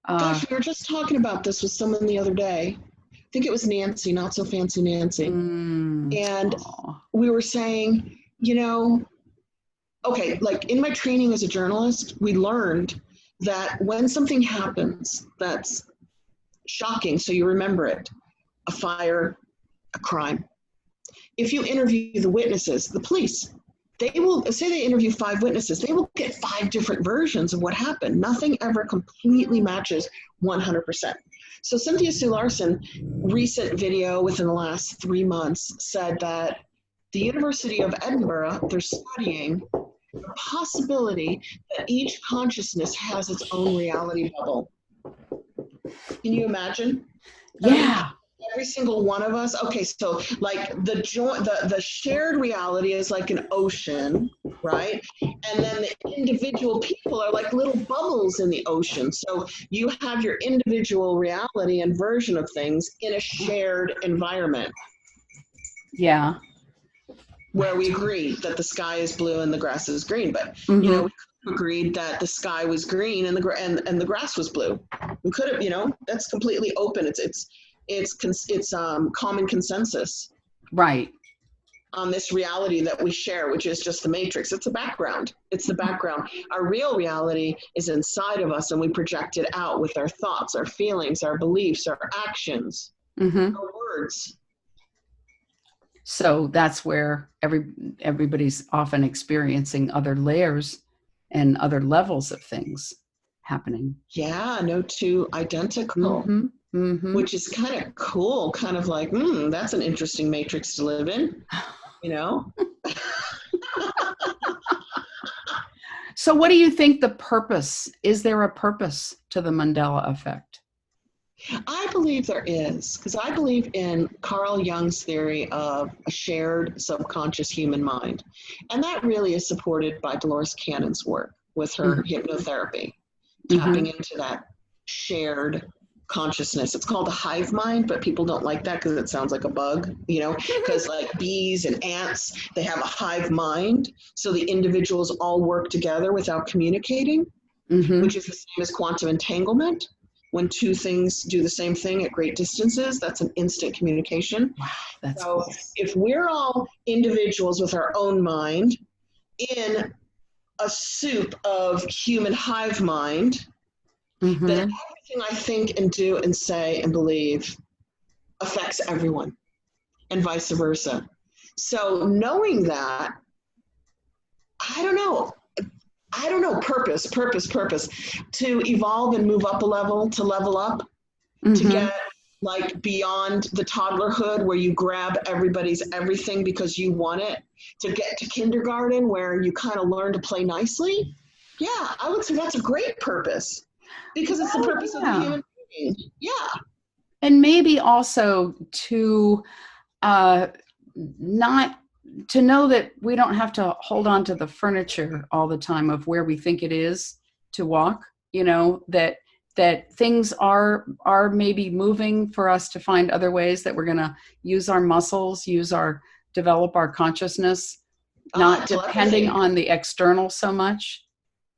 Gosh, we were just talking about this with someone the other day. I think it was Nancy, Not So Fancy Nancy. And we were saying, you know, okay, like in my training as a journalist, we learned that when something happens that's shocking, so you remember it, a fire, a crime, if you interview the witnesses, the police, they will say they interview 5 witnesses, they will get 5 different versions of what happened. Nothing ever completely matches 100%. So Cynthia Sue Larson, recent video within the last 3 months, said that the University of Edinburgh, they're studying the possibility that each consciousness has its own reality bubble. Can you imagine? Yeah. Every single one of us. Okay, so like the shared reality is like an ocean, right? And then the individual people are like little bubbles in the ocean. So you have your individual reality and version of things in a shared environment. Yeah. Where we agreed that the sky is blue and the grass is green, but you know, we could have agreed that the sky was green and the grass was blue. We could have, you know, that's completely open. It's common consensus, right, on this reality that we share, which is just the matrix. It's the background. It's the background. Our real reality is inside of us, and we project it out with our thoughts, our feelings, our beliefs, our actions, our words. So that's where everybody's often experiencing other layers and other levels of things happening. Yeah, no two identical, Mm-hmm. Mm-hmm. which is kind of cool. Kind of like, that's an interesting matrix to live in, you know? So what do you think the purpose, is there a purpose to the Mandela effect? I believe there is, because I believe in Carl Jung's theory of a shared subconscious human mind. And that really is supported by Dolores Cannon's work with her hypnotherapy, tapping into that shared consciousness. It's called a hive mind, but people don't like that because it sounds like a bug, because like bees and ants, they have a hive mind. So the individuals all work together without communicating, which is the same as quantum entanglement. When two things do the same thing at great distances, that's an instant communication. Wow, that's so cool. If we're all individuals with our own mind in a soup of human hive mind, then everything I think and do and say and believe affects everyone, and vice versa. So knowing that, I don't know, purpose, to evolve and move up a level, to level up, to get like beyond the toddlerhood where you grab everybody's everything because you want it, to get to kindergarten where you kind of learn to play nicely. Yeah, I would say that's a great purpose because it's the purpose of the human being. Yeah. And maybe also to not to know that we don't have to hold on to the furniture all the time of where we think it is to walk, that things are maybe moving for us to find other ways that we're going to use our muscles, develop our consciousness, not depending on the external so much.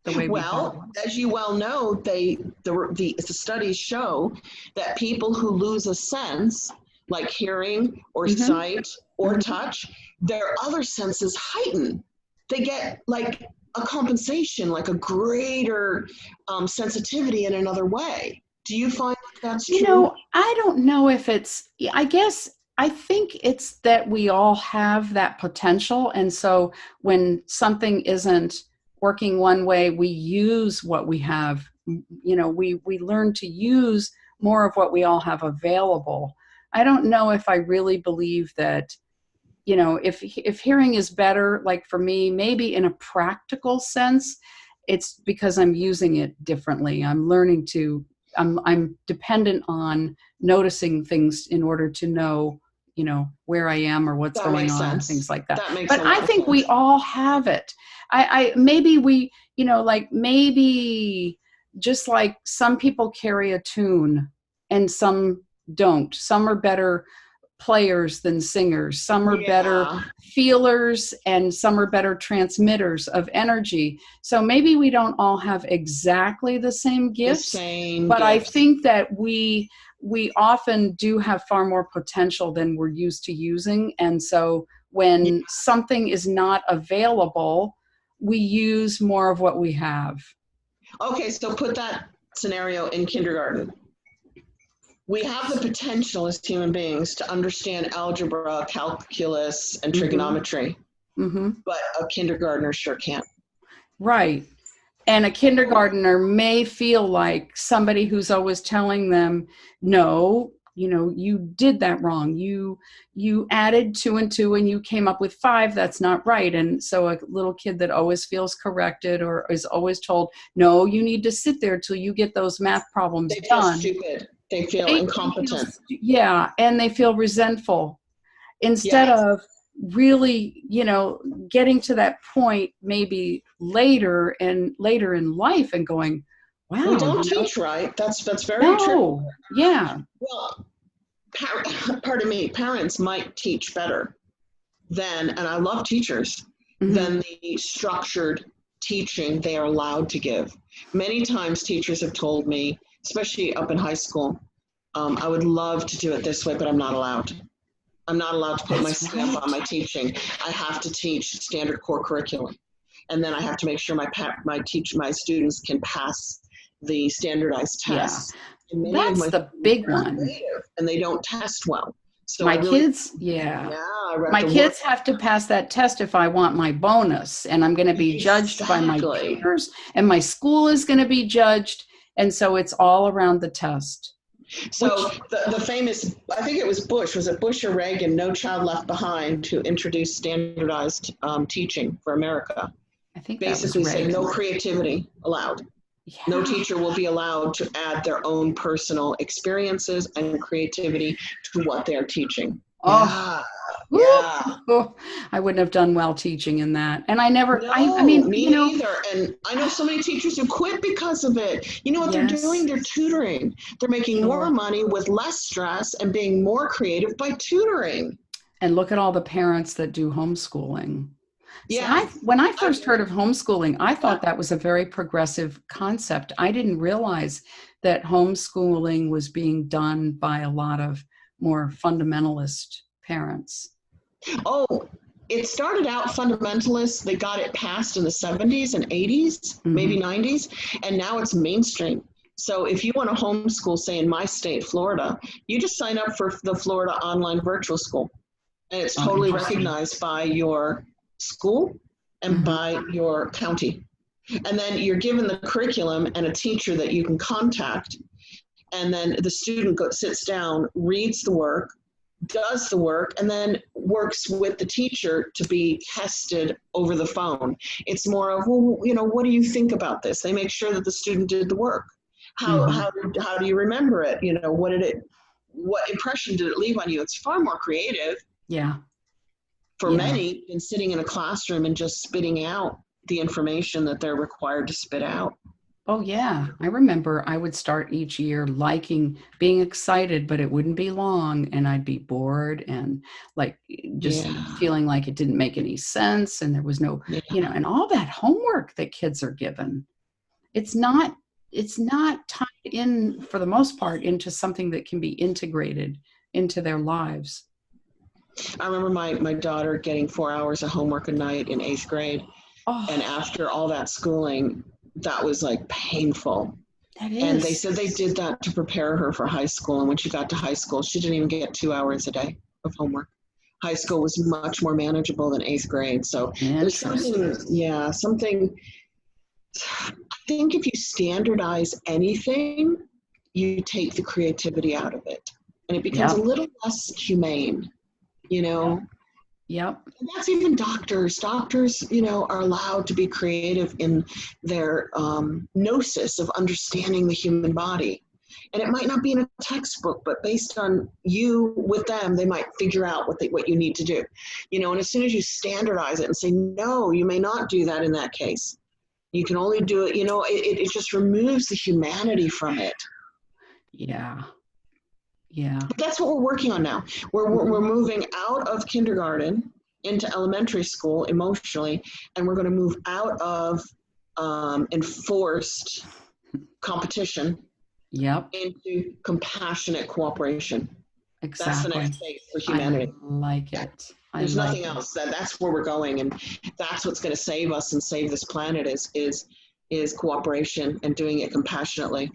As you well know, the studies show that people who lose a sense, like hearing or sight or touch, their other senses heighten. They get like a compensation, like a greater sensitivity in another way. Do you find that's true? I don't know if I think it's that we all have that potential. And so when something isn't working one way, we use what we have. We learn to use more of what we all have available. I don't know if I really believe that, if hearing is better, like for me, maybe in a practical sense, it's because I'm using it differently. I'm learning I'm dependent on noticing things in order to know, where I am or what's going on, things like that. But I think we all have it. Maybe just like some people carry a tune and some don't. Some are better players than singers. Some are better feelers and some are better transmitters of energy. So maybe we don't all have exactly the same gifts, but I think that we often do have far more potential than we're used to using. And so when something is not available, we use more of what we have. Okay, so put that scenario in kindergarten. We have the potential as human beings to understand algebra, calculus, and trigonometry, but a kindergartner sure can't. Right. And a kindergartner may feel like somebody who's always telling them, no, you did that wrong. You added 2 and 2 and you came up with 5. That's not right. And so a little kid that always feels corrected or is always told, no, you need to sit there till you get those math problems done. They feel stupid. They feel incompetent. And they feel resentful instead of really, getting to that point maybe later in life and going, wow. We don't teach right. That's very true. Yeah. Well, pardon me, parents might teach better than, and I love teachers, than the structured teaching they are allowed to give. Many times teachers have told me, especially up in high school, I would love to do it this way, but I'm not allowed. I'm not allowed to put my stamp on my teaching. I have to teach standard core curriculum. And then I have to make sure my students can pass the standardized tests. Yeah. That's the big one. And they don't test well. So My I really, kids, yeah. yeah, I have My to work. kids have to pass that test if I want my bonus, and I'm going to be judged by my Exactly. peers, and my school is going to be judged. And so it's all around the test, which So the famous, I think it was Bush, was it Bush or Reagan, No Child Left Behind, to introduce standardized teaching for America. I think that was Basically said no Reagan. creativity allowed. No Yeah. teacher will be allowed to add their own personal experiences and creativity to what they're teaching. Oh, Yeah, woo, yeah. oh, I wouldn't have done well teaching in that. And I never, I No, mean, me neither. And I know so many teachers who quit because of it. You know what they're doing? yes, They're tutoring. They're making more sure. money with less stress and being more creative by tutoring. And look at all the parents that do homeschooling. See, Yeah, when I I first heard of homeschooling, I thought that was a very progressive concept. I didn't realize that homeschooling was being done by a lot of more fundamentalist parents. Oh, it started out fundamentalist. They got it passed in the 70s and 80s, maybe Mm-hmm. 90s, and now it's mainstream. So if you want to homeschool, say in my state, Florida, you just sign up for the Florida Online Virtual School. And it's Oh, totally interesting. recognized by your school and Mm-hmm. by your county. And then you're given the curriculum and a teacher that you can contact. And then the student sits down, reads the work, does the work, and then works with the teacher to be tested over the phone. It's more of, well, you know, what do you think about this? They make sure that the student did the work. Mm-hmm. How do you remember it? You know, what impression did it leave on you? It's far more creative Yeah. for Yeah. many than sitting in a classroom and just spitting out the information that they're required to spit out. Oh, yeah. I remember I would start each year being excited, but it wouldn't be long. And I'd be bored and like just Yeah, feeling like it didn't make any sense. And there was no, yeah. and all that homework that kids are given, it's not, tied in for the most part into something that can be integrated into their lives. I remember my daughter getting 4 hours of homework a night in 8th grade. And Oh, after all that schooling, that was like painful. that And they is. said they did that to prepare her for high school. And when she got to high school, she didn't even get 2 hours a day of homework. High school was much more manageable than 8th grade. So there's something, Interesting. yeah, something. I think if you standardize anything, you take the creativity out of it. And it becomes a Yep. little less humane, you know? Yep. And that's even doctors. Doctors, you know, are allowed to be creative in their gnosis of understanding the human body. And it might not be in a textbook, but based on you with them, they might figure out what you need to do. You know, and as soon as you standardize it and say, no, you may not do that in that case. You can only do it, you know, it just removes the humanity from it. Yeah. Yeah. But that's what we're working on now. We're moving out of kindergarten into elementary school emotionally, and we're going to move out of enforced competition Yep. into compassionate cooperation. That's the Exactly. next phase for I humanity. like it. I There's like nothing it. else. That's where we're going, and that's what's going to save us and save this planet is cooperation and doing it compassionately.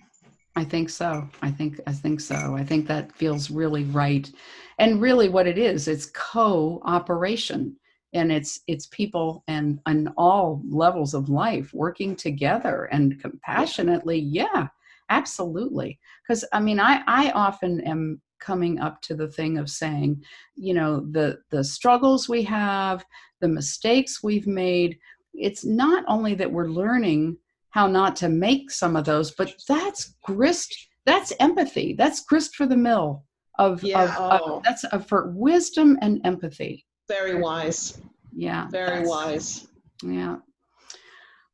I think so. I think so. I think that feels really right. And really what it is, it's cooperation. And it's people and all levels of life working together and compassionately. Yeah, absolutely. Because I mean, I often am coming up to the thing of saying, the struggles we have, the mistakes we've made, it's not only that we're learning how not to make some of those, but that's grist, that's empathy, that's grist for the mill Yeah. that's for wisdom and empathy. Very wise. Yeah, Very wise. yeah.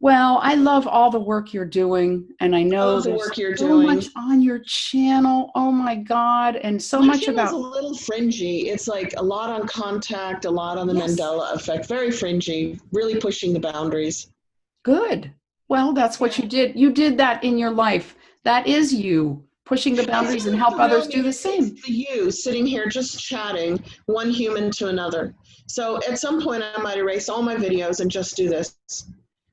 Well, I love all the work you're doing, and I I know love the there's work you're so doing. much on your channel. Oh my God, and so My much channel's a about little fringy. It's like a lot on contact, a lot on the yes, Mandela Effect. Very fringy, really pushing the boundaries. good. Well, that's what Yeah. you did. You did that in your life. That is you pushing the I feel boundaries and like help the real others do me the is same. the you sitting here just chatting, one human to another. So at some point, I might erase all my videos and just do this.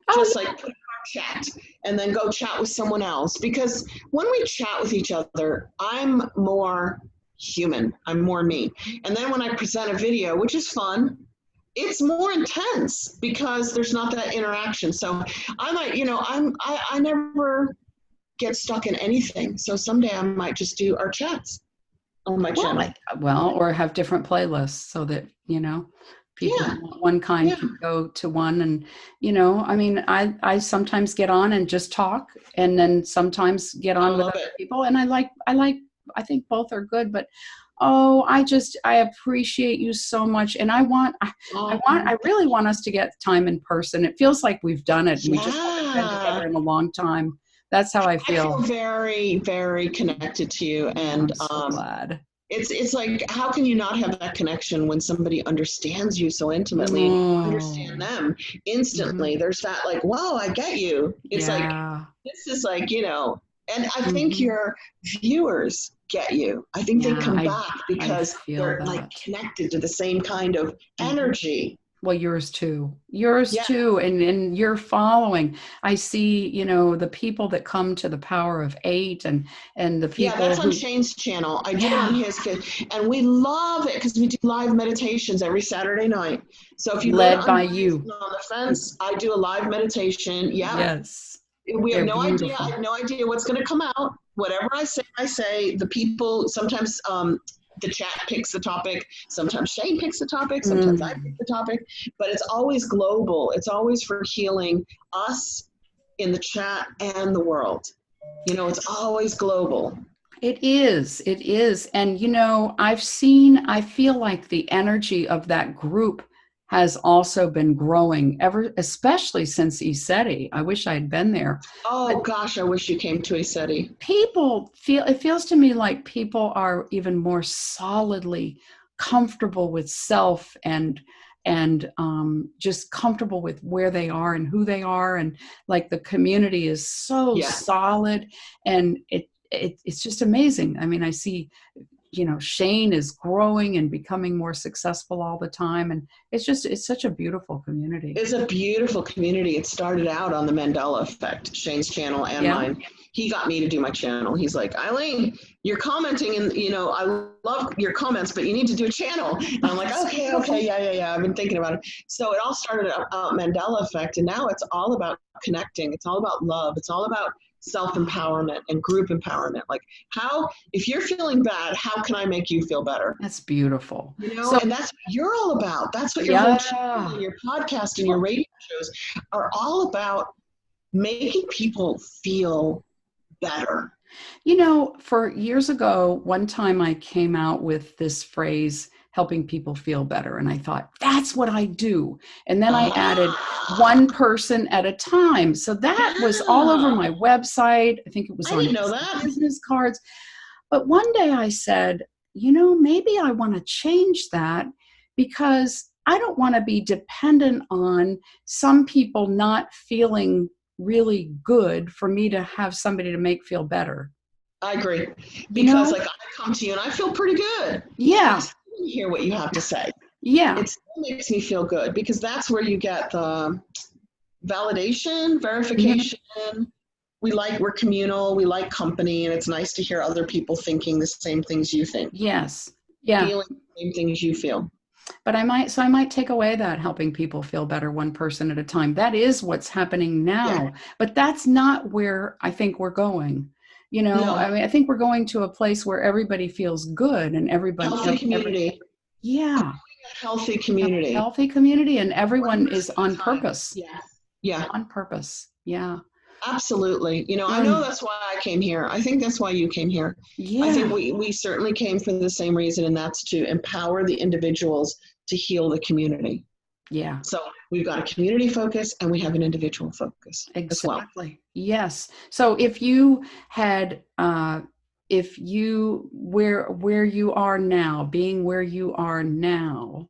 Oh Just like put our chat and then go chat with someone else. Because when we chat with each other, I'm more human. I'm more me. And then when I present a video, which is fun, it's more intense because there's not that interaction. So I might, I never get stuck in anything. So someday I might just do our chats on my channel. Or have different playlists so that, people who want one kind can go to one. And, I sometimes get on and just talk, and then sometimes get on with other people. And I think both are good, but I appreciate you so much. And I really want us to get time in person. It feels like we've done it. And we just haven't been together in a long time. That's how I feel. I feel very, very connected to you. And I'm so glad. It's like, how can you not have that connection when somebody understands you so intimately? And you understand them instantly. There's that like, whoa, I get you. It's like, this is like, and I think your viewers get you. I think they come back because they're like connected to the same kind of energy. Well, yours too, and you're following. I see, the people that come to the Power of 8 and the people. Yeah, that's on Shane's channel. I did it on his, and we love it because we do live meditations every Saturday night. So if you led by you on the fence, I do a live meditation. Yeah. Yes. We have no idea. I have no idea what's going to come out. Whatever I say. The people sometimes. The chat picks the topic. Sometimes Shane picks the topic. Sometimes I pick the topic. But it's always global. It's always for healing us in the chat and the world. It's always global. It is. It is. And, I feel like the energy of that group has also been growing especially since ESETI. I wish I had been there. Oh gosh, I wish you came to ESETI. It feels to me like people are even more solidly comfortable with self and just comfortable with where they are and who they are. And like the community is so solid, and it's just amazing. I mean, I see, Shane is growing and becoming more successful all the time. And it's such a beautiful community. It's a beautiful community. It started out on the Mandela Effect, Shane's channel and mine. He got me to do my channel. He's like, Eileen, you're commenting and, I love your comments, but you need to do a channel. And I'm like, okay. Yeah. I've been thinking about it. So it all started out Mandela Effect, and now it's all about connecting. It's all about love. It's all about self-empowerment and group empowerment. Like, if you're feeling bad, how can I make you feel better? That's beautiful. And that's what you're all about. That's what your whole channel and your podcast and your radio shows are all about, making people feel better. For years ago, one time I came out with this phrase, helping people feel better. And I thought, that's what I do. And then I added one person at a time. So that was all over my website. I think it was on business cards. But one day I said, maybe I want to change that, because I don't want to be dependent on some people not feeling really good for me to have somebody to make feel better. I agree. Because I come to you and I feel pretty good. Yeah. Hear what you have to say. Yeah. It still makes me feel good, because that's where you get the validation, verification. We're communal, we like company, and it's nice to hear other people thinking the same things you think. Yes. Yeah. Feeling the same things you feel. But I might take away that helping people feel better one person at a time. That is what's happening now. But that's not where I think we're going. No. I mean, I think we're going to a place where everybody feels good and everybody. Healthy community. Healthy community. Healthy community, and everyone is on purpose. Yeah. On purpose. Yeah. Absolutely. I know that's why I came here. I think that's why you came here. Yeah. I think we certainly came for the same reason, and that's to empower the individuals to heal the community. Yeah. So we've got a community focus and we have an individual focus. Exactly. As well. Yes. So if you had, where you are now, being where you are now,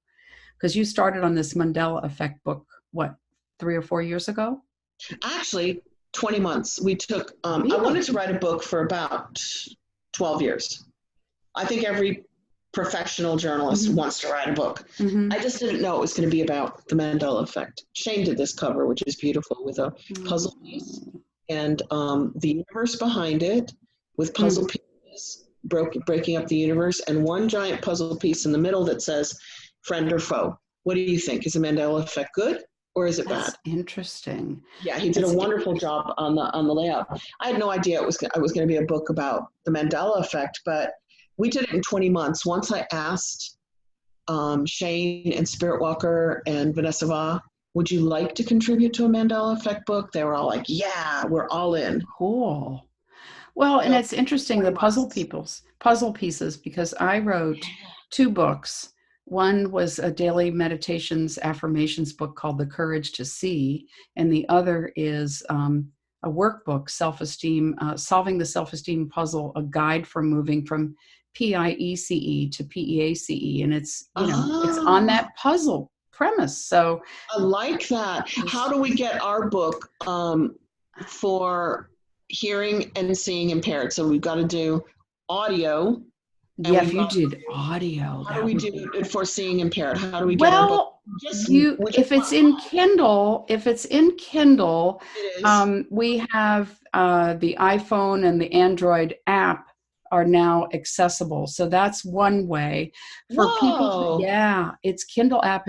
because you started on this Mandela Effect book, 3 or 4 years ago? Actually, 20 months. We took, I wanted to write a book for about 12 years. I think every professional journalist wants to write a book. I just didn't know it was going to be about the Mandela Effect. Shane did this cover, which is beautiful, with a puzzle piece and the universe behind it with puzzle pieces breaking up the universe, and one giant puzzle piece in the middle that says friend or foe. What do you think? Is the Mandela Effect good or is it bad? That's interesting. Yeah, he did a wonderful job on the layout. I had no idea it was going to be a book about the Mandela Effect, but we did it in 20 months. Once I asked Shane and Spirit Walker and Vanessa Va, would you like to contribute to a Mandela Effect book? They were all like, yeah, we're all in. Cool. Well, and it's interesting, the puzzle pieces, because I wrote 2 books. One was a daily meditations affirmations book called The Courage to See, and the other is a workbook, self-esteem, solving the self-esteem puzzle, a guide for moving from PIECE to PEACE, and it's it's on that puzzle premise. So I like that. How do we get our book for hearing and seeing impaired? So we've got to do audio. Yeah, if you did audio, how do we do it for seeing impaired? How do we get our book? If it's in Kindle, we have the iPhone and the Android app are now accessible. So that's one way for people. Yeah, it's Kindle app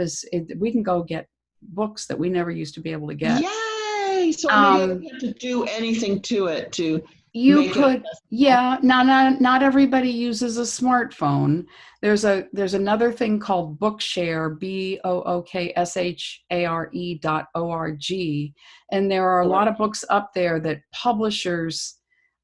we can go get books that we never used to be able to get. Yay! So I maybe don't have to do anything to it to. You could, yeah. Not everybody uses a smartphone. There's another thing called Bookshare, BOOKSHARE.org, and there are a lot of books up there that publishers.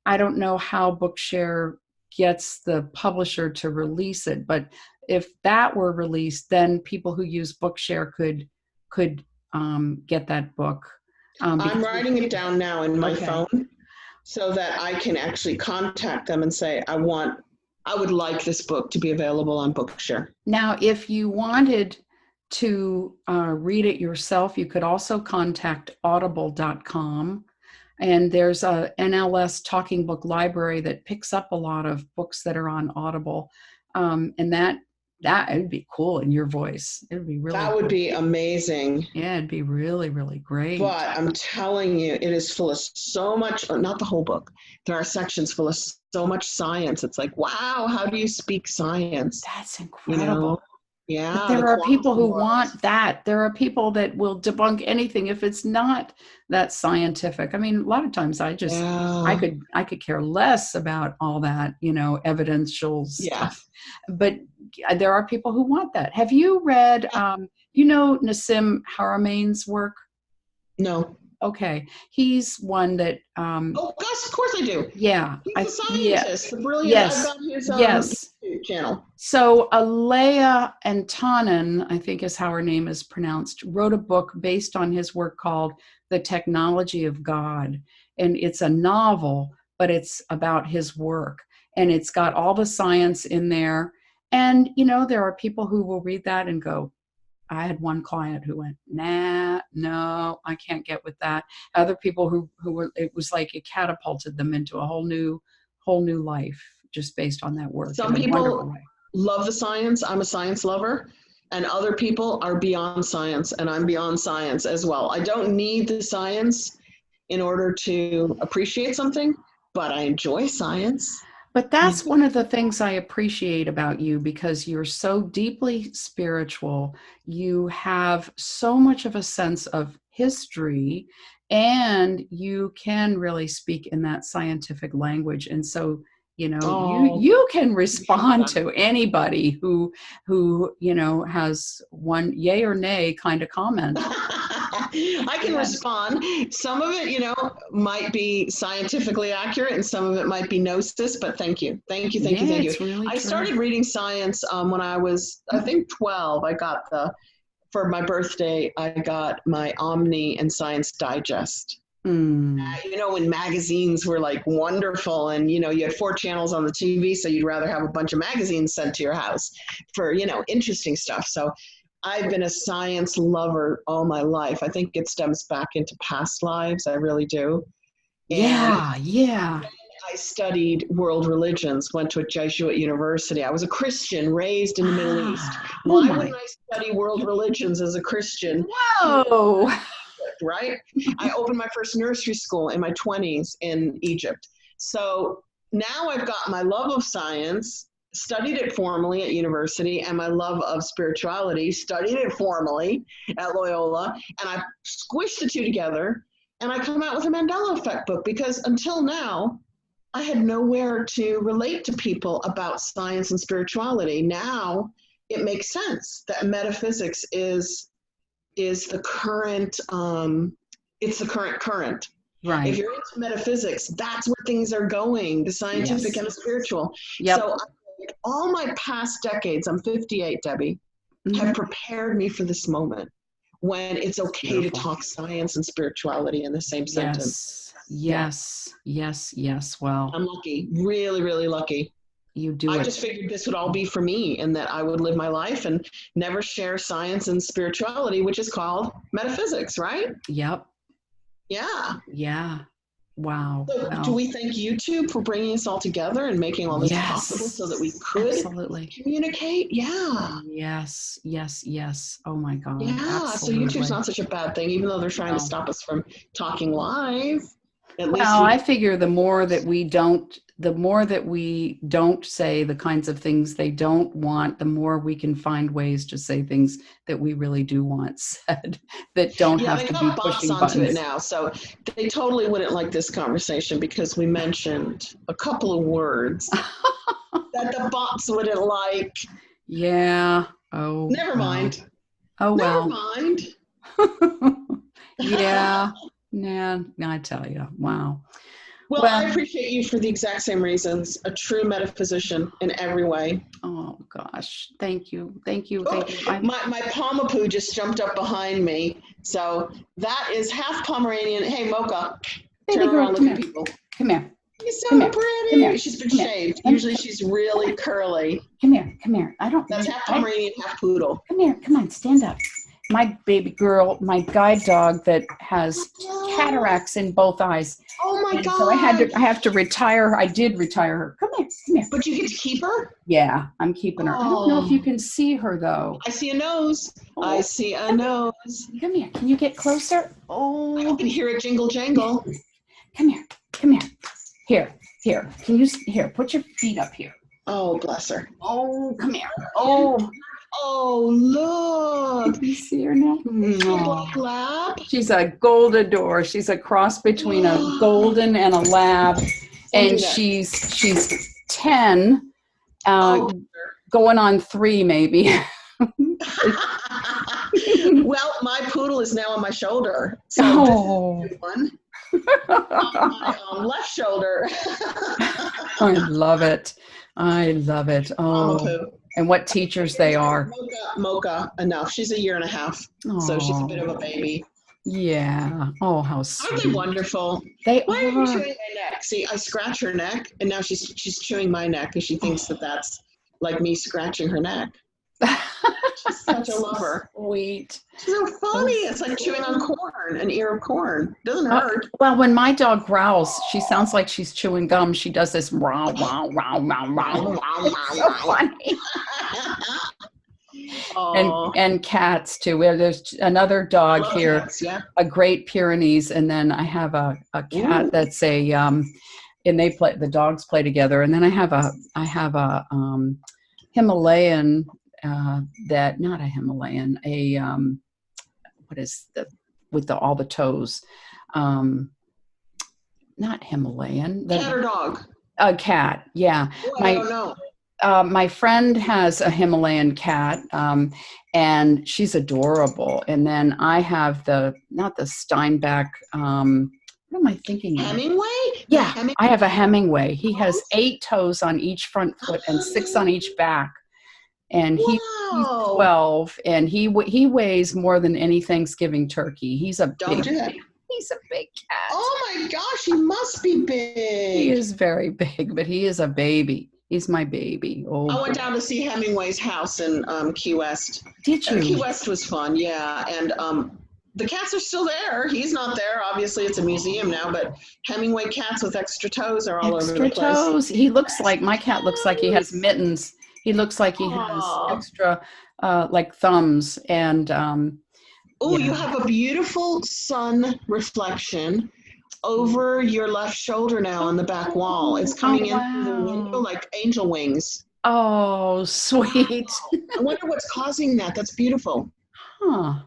I don't know how Bookshare gets the publisher to release it, but if that were released, then people who use Bookshare could get that book. I'm writing it down now in my phone, so that I can actually contact them and say, I would like this book to be available on Bookshare. Now, if you wanted to read it yourself, you could also contact audible.com. And there's a NLS talking book library that picks up a lot of books that are on Audible. And that would be cool in your voice. It would be really That would be amazing. Yeah, it'd be really, really great. But I'm telling you, it is full of so much, not the whole book. There are sections full of so much science. It's like, wow, how do you speak science? That's incredible. Yeah. But there are people who want that. There are people that will debunk anything if it's not that scientific. I mean, a lot of times I could care less about all that, evidential stuff. But there are people who want that. Have you read, Nassim Haramein's work? No. Okay. He's one that... oh, gosh, of course I do. Yeah. He's a scientist. Yeah. Brilliant. Yes. I've got his YouTube channel. So Alea Antonin, I think is how her name is pronounced, wrote a book based on his work called The Technology of God. And it's a novel, but it's about his work. And it's got all the science in there. And, there are people who will read that and go, I had one client who went, nah, no, I can't get with that. Other people who were, it was like it catapulted them into a whole new life just based on that work. Some people love the science. I'm a science lover. And other people are beyond science, and I'm beyond science as well. I don't need the science in order to appreciate something, but I enjoy science. But that's one of the things I appreciate about you, because you're so deeply spiritual. You have so much of a sense of history, and you can really speak in that scientific language. And so, you can respond to anybody who has one yay or nay kind of comment. I can respond. Some of it, might be scientifically accurate, and some of it might be gnosis, but thank you. Thank you. Really I started reading science when I was, I think, 12. For my birthday, I got my Omni and Science Digest. When magazines were like wonderful, and you had 4 channels on the TV, so you'd rather have a bunch of magazines sent to your house for interesting stuff. So I've been a science lover all my life. I think it stems back into past lives. I really do. Yeah. I studied world religions, went to a Jesuit university. I was a Christian raised in the Middle East. Why wouldn't I study world religions as a Christian? Whoa. Right? I opened my first nursery school in my 20s in Egypt. So now I've got my love of science, studied it formally at university, and my love of spirituality, studied it formally at Loyola, and I squished the two together, and I come out with a Mandela Effect book, because until now, I had nowhere to relate to people about science and spirituality. Now it makes sense that metaphysics is the current, it's the current. Right. If you're into metaphysics, that's where things are going, the scientific and the spiritual. Yep. So all my past decades, I'm 58, Debbie, have prepared me for this moment when it's okay to talk science and spirituality in the same sentence. Yes. Well, I'm lucky, really, really lucky. You do I just figured this would all be for me, and that I would live my life and never share science and spirituality, which is called metaphysics, right? Yep. Yeah. Wow. So do we thank YouTube for bringing us all together and making all this possible so that we could communicate? Yeah. Yes. Oh my God. Yeah. Absolutely. So YouTube's not such a bad thing, even though they're trying to stop us from talking live. I figure the more that we don't say the kinds of things they don't want, the more we can find ways to say things that we really do want said that don't have to be pushing buttons. Onto it now, so they totally wouldn't like this conversation because we mentioned a couple of words that the bots wouldn't like. Yeah. Oh. Never mind. Oh well. Never mind. Yeah. Nah, I tell you, wow. Well, I appreciate you for the exact same reasons. A true metaphysician in every way. Oh gosh, thank you. My Pomapoo just jumped up behind me, so that is half Pomeranian. Hey, Mocha, baby girl, come here. Come here. She's so pretty. She's been shaved. Usually she's really curly. Come here. That's half Pomeranian, half poodle. Come here. Come on, stand up. My baby girl, my guide dog that has cataracts in both eyes. Oh my God. So I have to retire her. I did retire her. Come here. But you get to keep her? Yeah, I'm keeping her. I don't know if you can see her though. I see a nose. I see a nose. Come here. Can you get closer? Oh. I can hear it jingle jangle. Come here. Here. Can you put your feet up here. Oh, bless her. Oh, come here. Oh, look. You see her now? Black lab. She's a Goldador. She's a cross between a golden and a lab. And she's 10, going on 3 maybe. Well, my poodle is now on my shoulder. So this is one. On my left shoulder. I love it. Oh. And what teachers they are. Mocha, enough. She's a year and a half, so she's a bit of a baby. Yeah. Oh, how sweet. Aren't they wonderful? They Why are. are you chewing my neck? See, I scratch her neck, and now she's chewing my neck because she thinks that's like me scratching her neck. She's such a lover. Sweet. She's so funny. It's like chewing on corn, an ear of corn. Doesn't hurt. Well, when my dog growls, she sounds like she's chewing gum. She does this wow, wow, wow, wow, wow. It's so funny. And cats too. There's another dog here, a Great Pyrenees, and then I have a cat that's and the dogs play together. And then I have a Himalayan. Not a Himalayan, what is with all the toes? Not Himalayan. Cat or dog? A cat, yeah. I don't know. My friend has a Himalayan cat, and she's adorable. And then I have not the Steinbeck, what am I thinking of? Hemingway? Yeah, I have a Hemingway. He has 8 toes on each front foot and 6 on each back. And he's 12, and he weighs more than any Thanksgiving turkey. He's a big cat. Oh my gosh, he must be big. He is very big, but he is a baby. He's my baby. Oh, I went down to see Hemingway's house in Key West. Did you? Key West was fun, yeah. And the cats are still there. He's not there. Obviously, it's a museum now, but Hemingway cats with extra toes are all over the place. Extra toes. My cat looks like he has mittens. He looks like he has extra, like thumbs. And you have a beautiful sun reflection over your left shoulder now on the back wall. It's coming in through the window like angel wings. Oh, sweet. I wonder what's causing that. That's beautiful. Huh.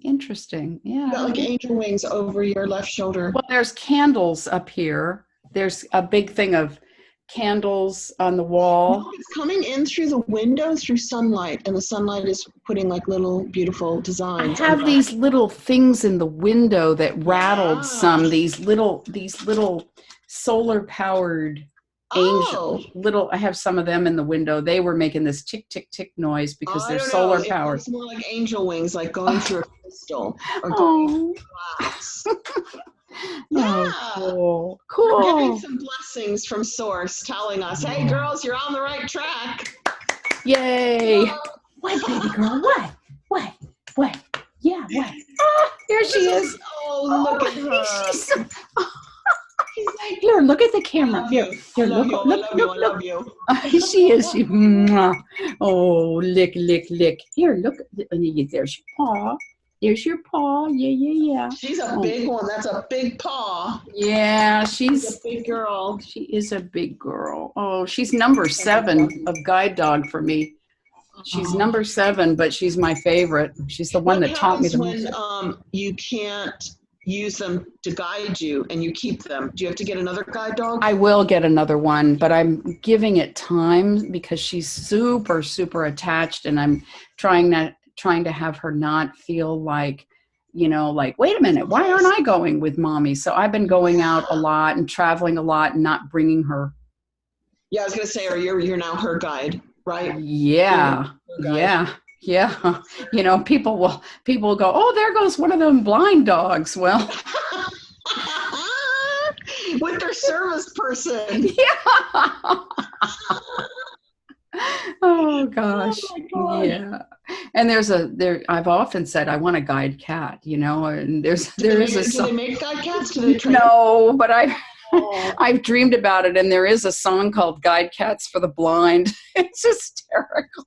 Interesting. Yeah. You got like angel wings over your left shoulder. Well, there's candles up here. There's a big thing of candles on the wall. No, it's coming in through the window through sunlight, and the sunlight is putting like little beautiful designs. I have these little things in the window that rattled some. These little solar powered angels. I have some of them in the window. They were making this tick tick tick noise because they're solar powered. It's more like angel wings, like going through a crystal or going through glass. Yeah. Cool. We're getting some blessings from Source telling us, hey girls, you're on the right track. Yay. What, baby girl? What? Yeah, what? Ah, there she is. Oh, look at her. She's here, look at the camera. Here, look. I love you. She is. Oh, lick. Here, look. There's your paw. There's your paw. Yeah. She's a big one. That's a big paw. Yeah, she's a big girl. She is a big girl. Oh, she's number 7 of guide dog for me. She's number 7, but she's my favorite. She's the one that taught me the most. When you can't use them to guide you and you keep them, do you have to get another guide dog? I will get another one, but I'm giving it time because she's super, super attached, and I'm trying to have her not feel like, like, wait a minute, why aren't I going with mommy? So I've been going out a lot and traveling a lot and not bringing her. Yeah, I was going to say, you're now her guide, right? Yeah. People will go, oh, there goes one of them blind dogs. Well, with their service person. Yeah. Oh gosh. Oh yeah. And I've often said I want a guide cat, and do they make guide cats? Do they train? No, but I've dreamed about it, and there is a song called Guide Cats for the Blind. It's hysterical.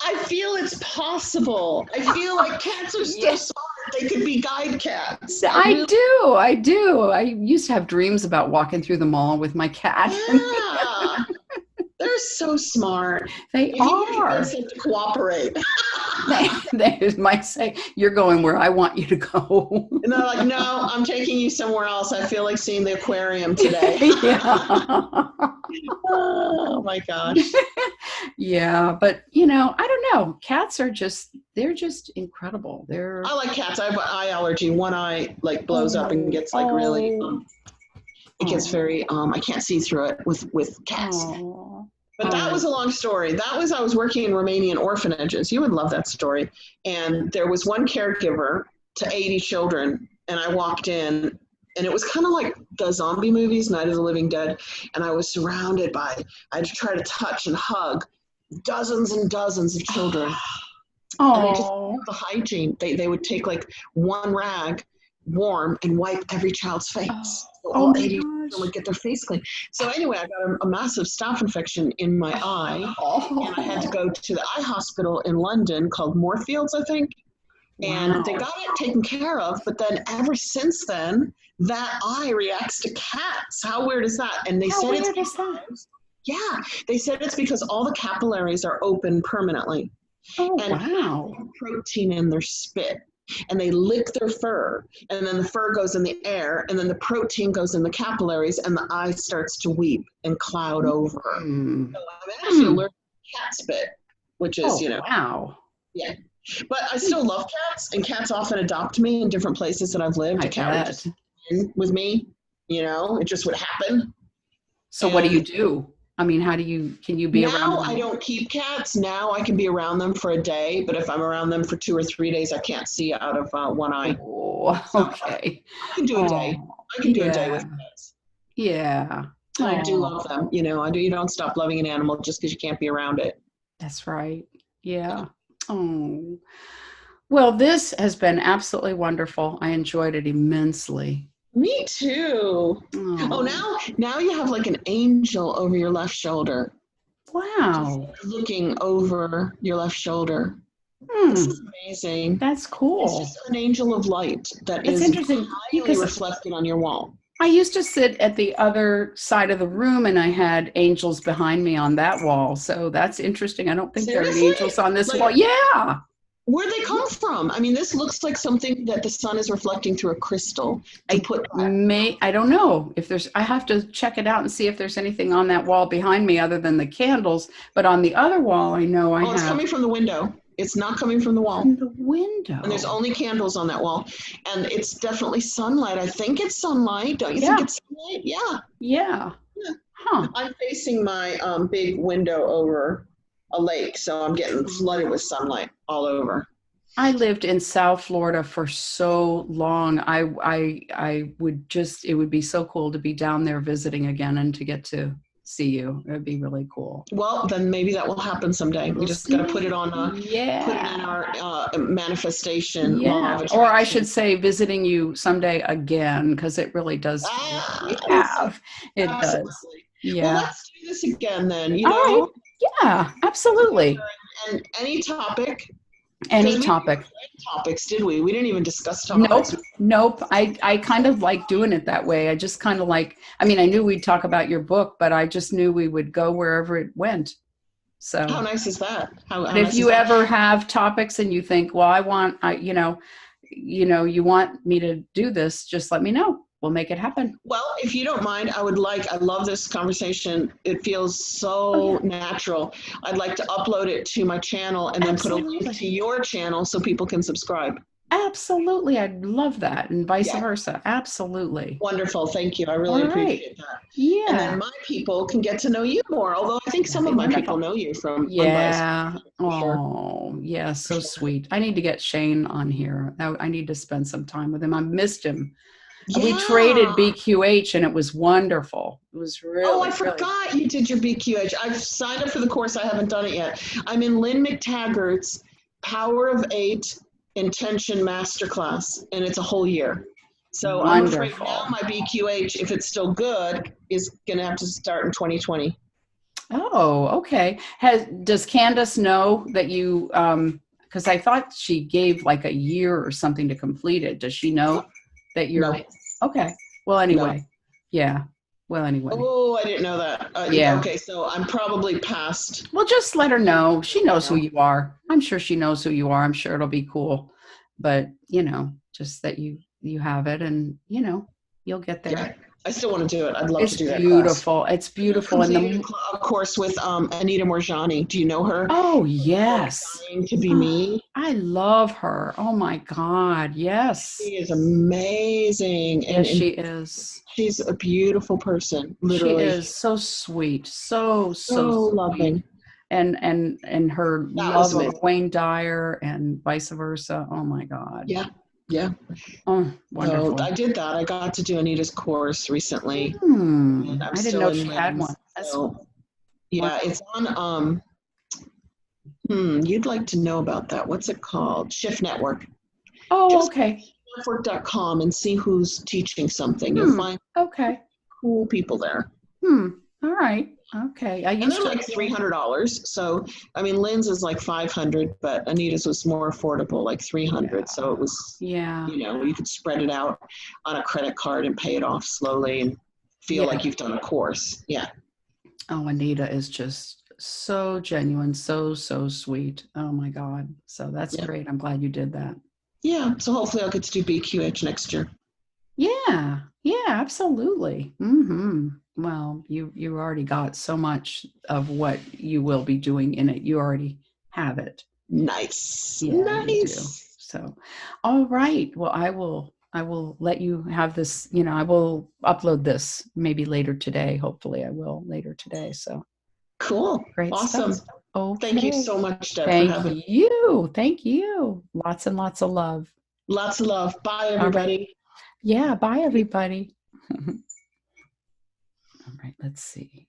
I feel it's possible. I feel like cats are so smart. They could be guide cats. I do. I used to have dreams about walking through the mall with my cat. Yeah. They're so smart. They are. They have to cooperate. They might say, you're going where I want you to go. And they're like, no, I'm taking you somewhere else. I feel like seeing the aquarium today. Yeah. Oh my gosh. Yeah, but I don't know. Cats are they're just incredible. I like cats. I have an eye allergy. One eye blows up and gets really it gets very I can't see through it with cats. But that was a long story. I was working in Romanian orphanages. You would love that story. And there was one caregiver to 80 children, and I walked in, and it was kind of like the zombie movies, Night of the Living Dead, and I was surrounded by, I had to try to touch and hug dozens and dozens of children. And they just the hygiene. They would take one rag, warm, and wipe every child's face. So all 80 would get their face clean. So anyway, I got a massive staph infection in my eye, and I had to go to the eye hospital in London called Moorfields, I think. And they got it taken care of, but then ever since then, that eye reacts to cats. How weird is that? And they said it's because, they said it's because all the capillaries are open permanently. And protein in their spit. And they lick their fur, and then the fur goes in the air, and then the protein goes in the capillaries, and the eye starts to weep and cloud over. So I'm actually allergic to cat spit, which is, wow. Yeah. But I still love cats, and cats often adopt me in different places that I've lived. A cat would just in with me, it just would happen. So what do you do? I mean, can you be around them? Now I don't keep cats. Now I can be around them for a day, but if I'm around them for 2 or 3 days, I can't see out of one eye. Oh, okay. I can do a day. I can do a day with cats. Yeah. I do love them. You don't stop loving an animal just because you can't be around it. That's right. Yeah. Oh. Well, this has been absolutely wonderful. I enjoyed it immensely. Me too. Oh, now you have an angel over your left shoulder. Wow. Just looking over your left shoulder. This Hmm. is amazing. That's It's cool. just an angel of light that It's is interesting highly because reflected on your wall. I used to sit at the other side of the room and I had angels behind me on that wall. So that's interesting. I don't think there are any Seriously? angels on this wall. Like, Yeah. where'd they come from? I mean, this looks like something that the sun is reflecting through a crystal to put that. I don't know if there's, I have to check it out and see if there's anything on that wall behind me other than the candles. But on the other wall, I know I Oh, it's have coming from the window. It's not coming from the wall. from the And there's window. only candles on that wall. And it's definitely sunlight. I think it's sunlight. Don't you think Yeah. it's sunlight? Yeah. Yeah. Yeah. Huh. I'm facing my big window over a lake, so I'm getting flooded with sunlight all over. I lived in South Florida for so long. I would just, it would be so cool to be down there visiting again and to get to see you. It would be really cool. Well, then maybe that will happen someday. We We'll just got to see. put it in Yeah. our manifestation law Yeah. of Or I attraction. should say visiting you someday again, because it really does feel like we have. It does. Absolutely. Well, Yeah. let's do this again then. All right. Yeah, absolutely. And any topic. Any We didn't topic. write topics, did we? We didn't even discuss Nope. topics. Nope. I kind of like doing it that way. I just kind of like, I mean, I knew we'd talk about your book, but I just knew we would go wherever it went. So How nice is that? How if nice is you that? ever have topics and you think, well, you want me to do this, just let me know. We'll make it happen. Well, if you don't mind, I love this conversation. It feels so Oh, yeah. natural. I'd like to upload it to my channel and then put a link Absolutely. to your channel so people can subscribe. Absolutely. I'd love that. And vice Yeah. versa. Absolutely. Wonderful. Thank you. I really All right. appreciate that. And Yeah. then my people can get to know you more, although I think some That'd of be my people wonderful. know you from Unbiased. Yeah. For sure. Oh, yeah. For So sure. sweet. I need to get Shane on here. I need to spend some time with him. I missed him. We Yeah. traded BQH and it was wonderful. It was Oh, I really, really. forgot you did your BQH. I've signed up for the course. I haven't done it yet. I'm in Lynn McTaggart's Power of Eight Intention Masterclass, and it's a whole year. So I'm afraid now Wonderful. my BQH, if it's still good, is going to have to start in 2020. Oh, okay. Does Candace know that you, because I thought she gave like a year or something to complete it. Does she know that you're, No. okay. Well, anyway, yeah. Well, anyway. Oh, I didn't know that. Yeah. Okay, so I'm probably past. Well, just let her know. She knows who you are. I'm sure she knows who you are. I'm sure it'll be cool. But, just that you have it and, you'll get there. Yeah, I still want to do it. I'd love It's to do that beautiful. class. It's beautiful. And Completed a course with Anita Morjani. Do you know her? oh, yes. Trying to be me. I love her. Oh my God. Yes. She is amazing. Yes, she is. She's a beautiful person, literally. She is so sweet. So So sweet. loving. And her love with Wayne Dyer and vice versa. Oh my God. Yeah. Yeah. Oh, wonderful. So I did that. I got to do Anita's course recently. I didn't know she had one. So, yeah, it's on you'd like to know about that. What's it called? Shift Network. Oh, Just okay. Network.com and see who's teaching something. You'll find cool people there. All right. Okay. And they're like $300. So, I mean, Lynn's is like $500, but Anita's was more affordable, like $300. Yeah. So it was, you could spread it out on a credit card and pay it off slowly and feel like you've done a course. Yeah. Oh, Anita is just so genuine, so sweet. Oh my God. So that's great. I'm glad you did that. Yeah. So hopefully I'll get to do BQH next year. Yeah. Yeah, absolutely. Mm-hmm. Well, you already got so much of what you will be doing in it. You already have it. Nice. Yeah, nice. You do. So, all right. Well, I will let you have this, I will upload this maybe later today. Hopefully I will later today. So cool. Great. Awesome. Stuff. Okay. Thank you so much, Deb. Thank you. Thank you. Lots and lots of love. Lots of love. Bye, everybody. Right. Yeah. Bye, everybody. All right. Let's see.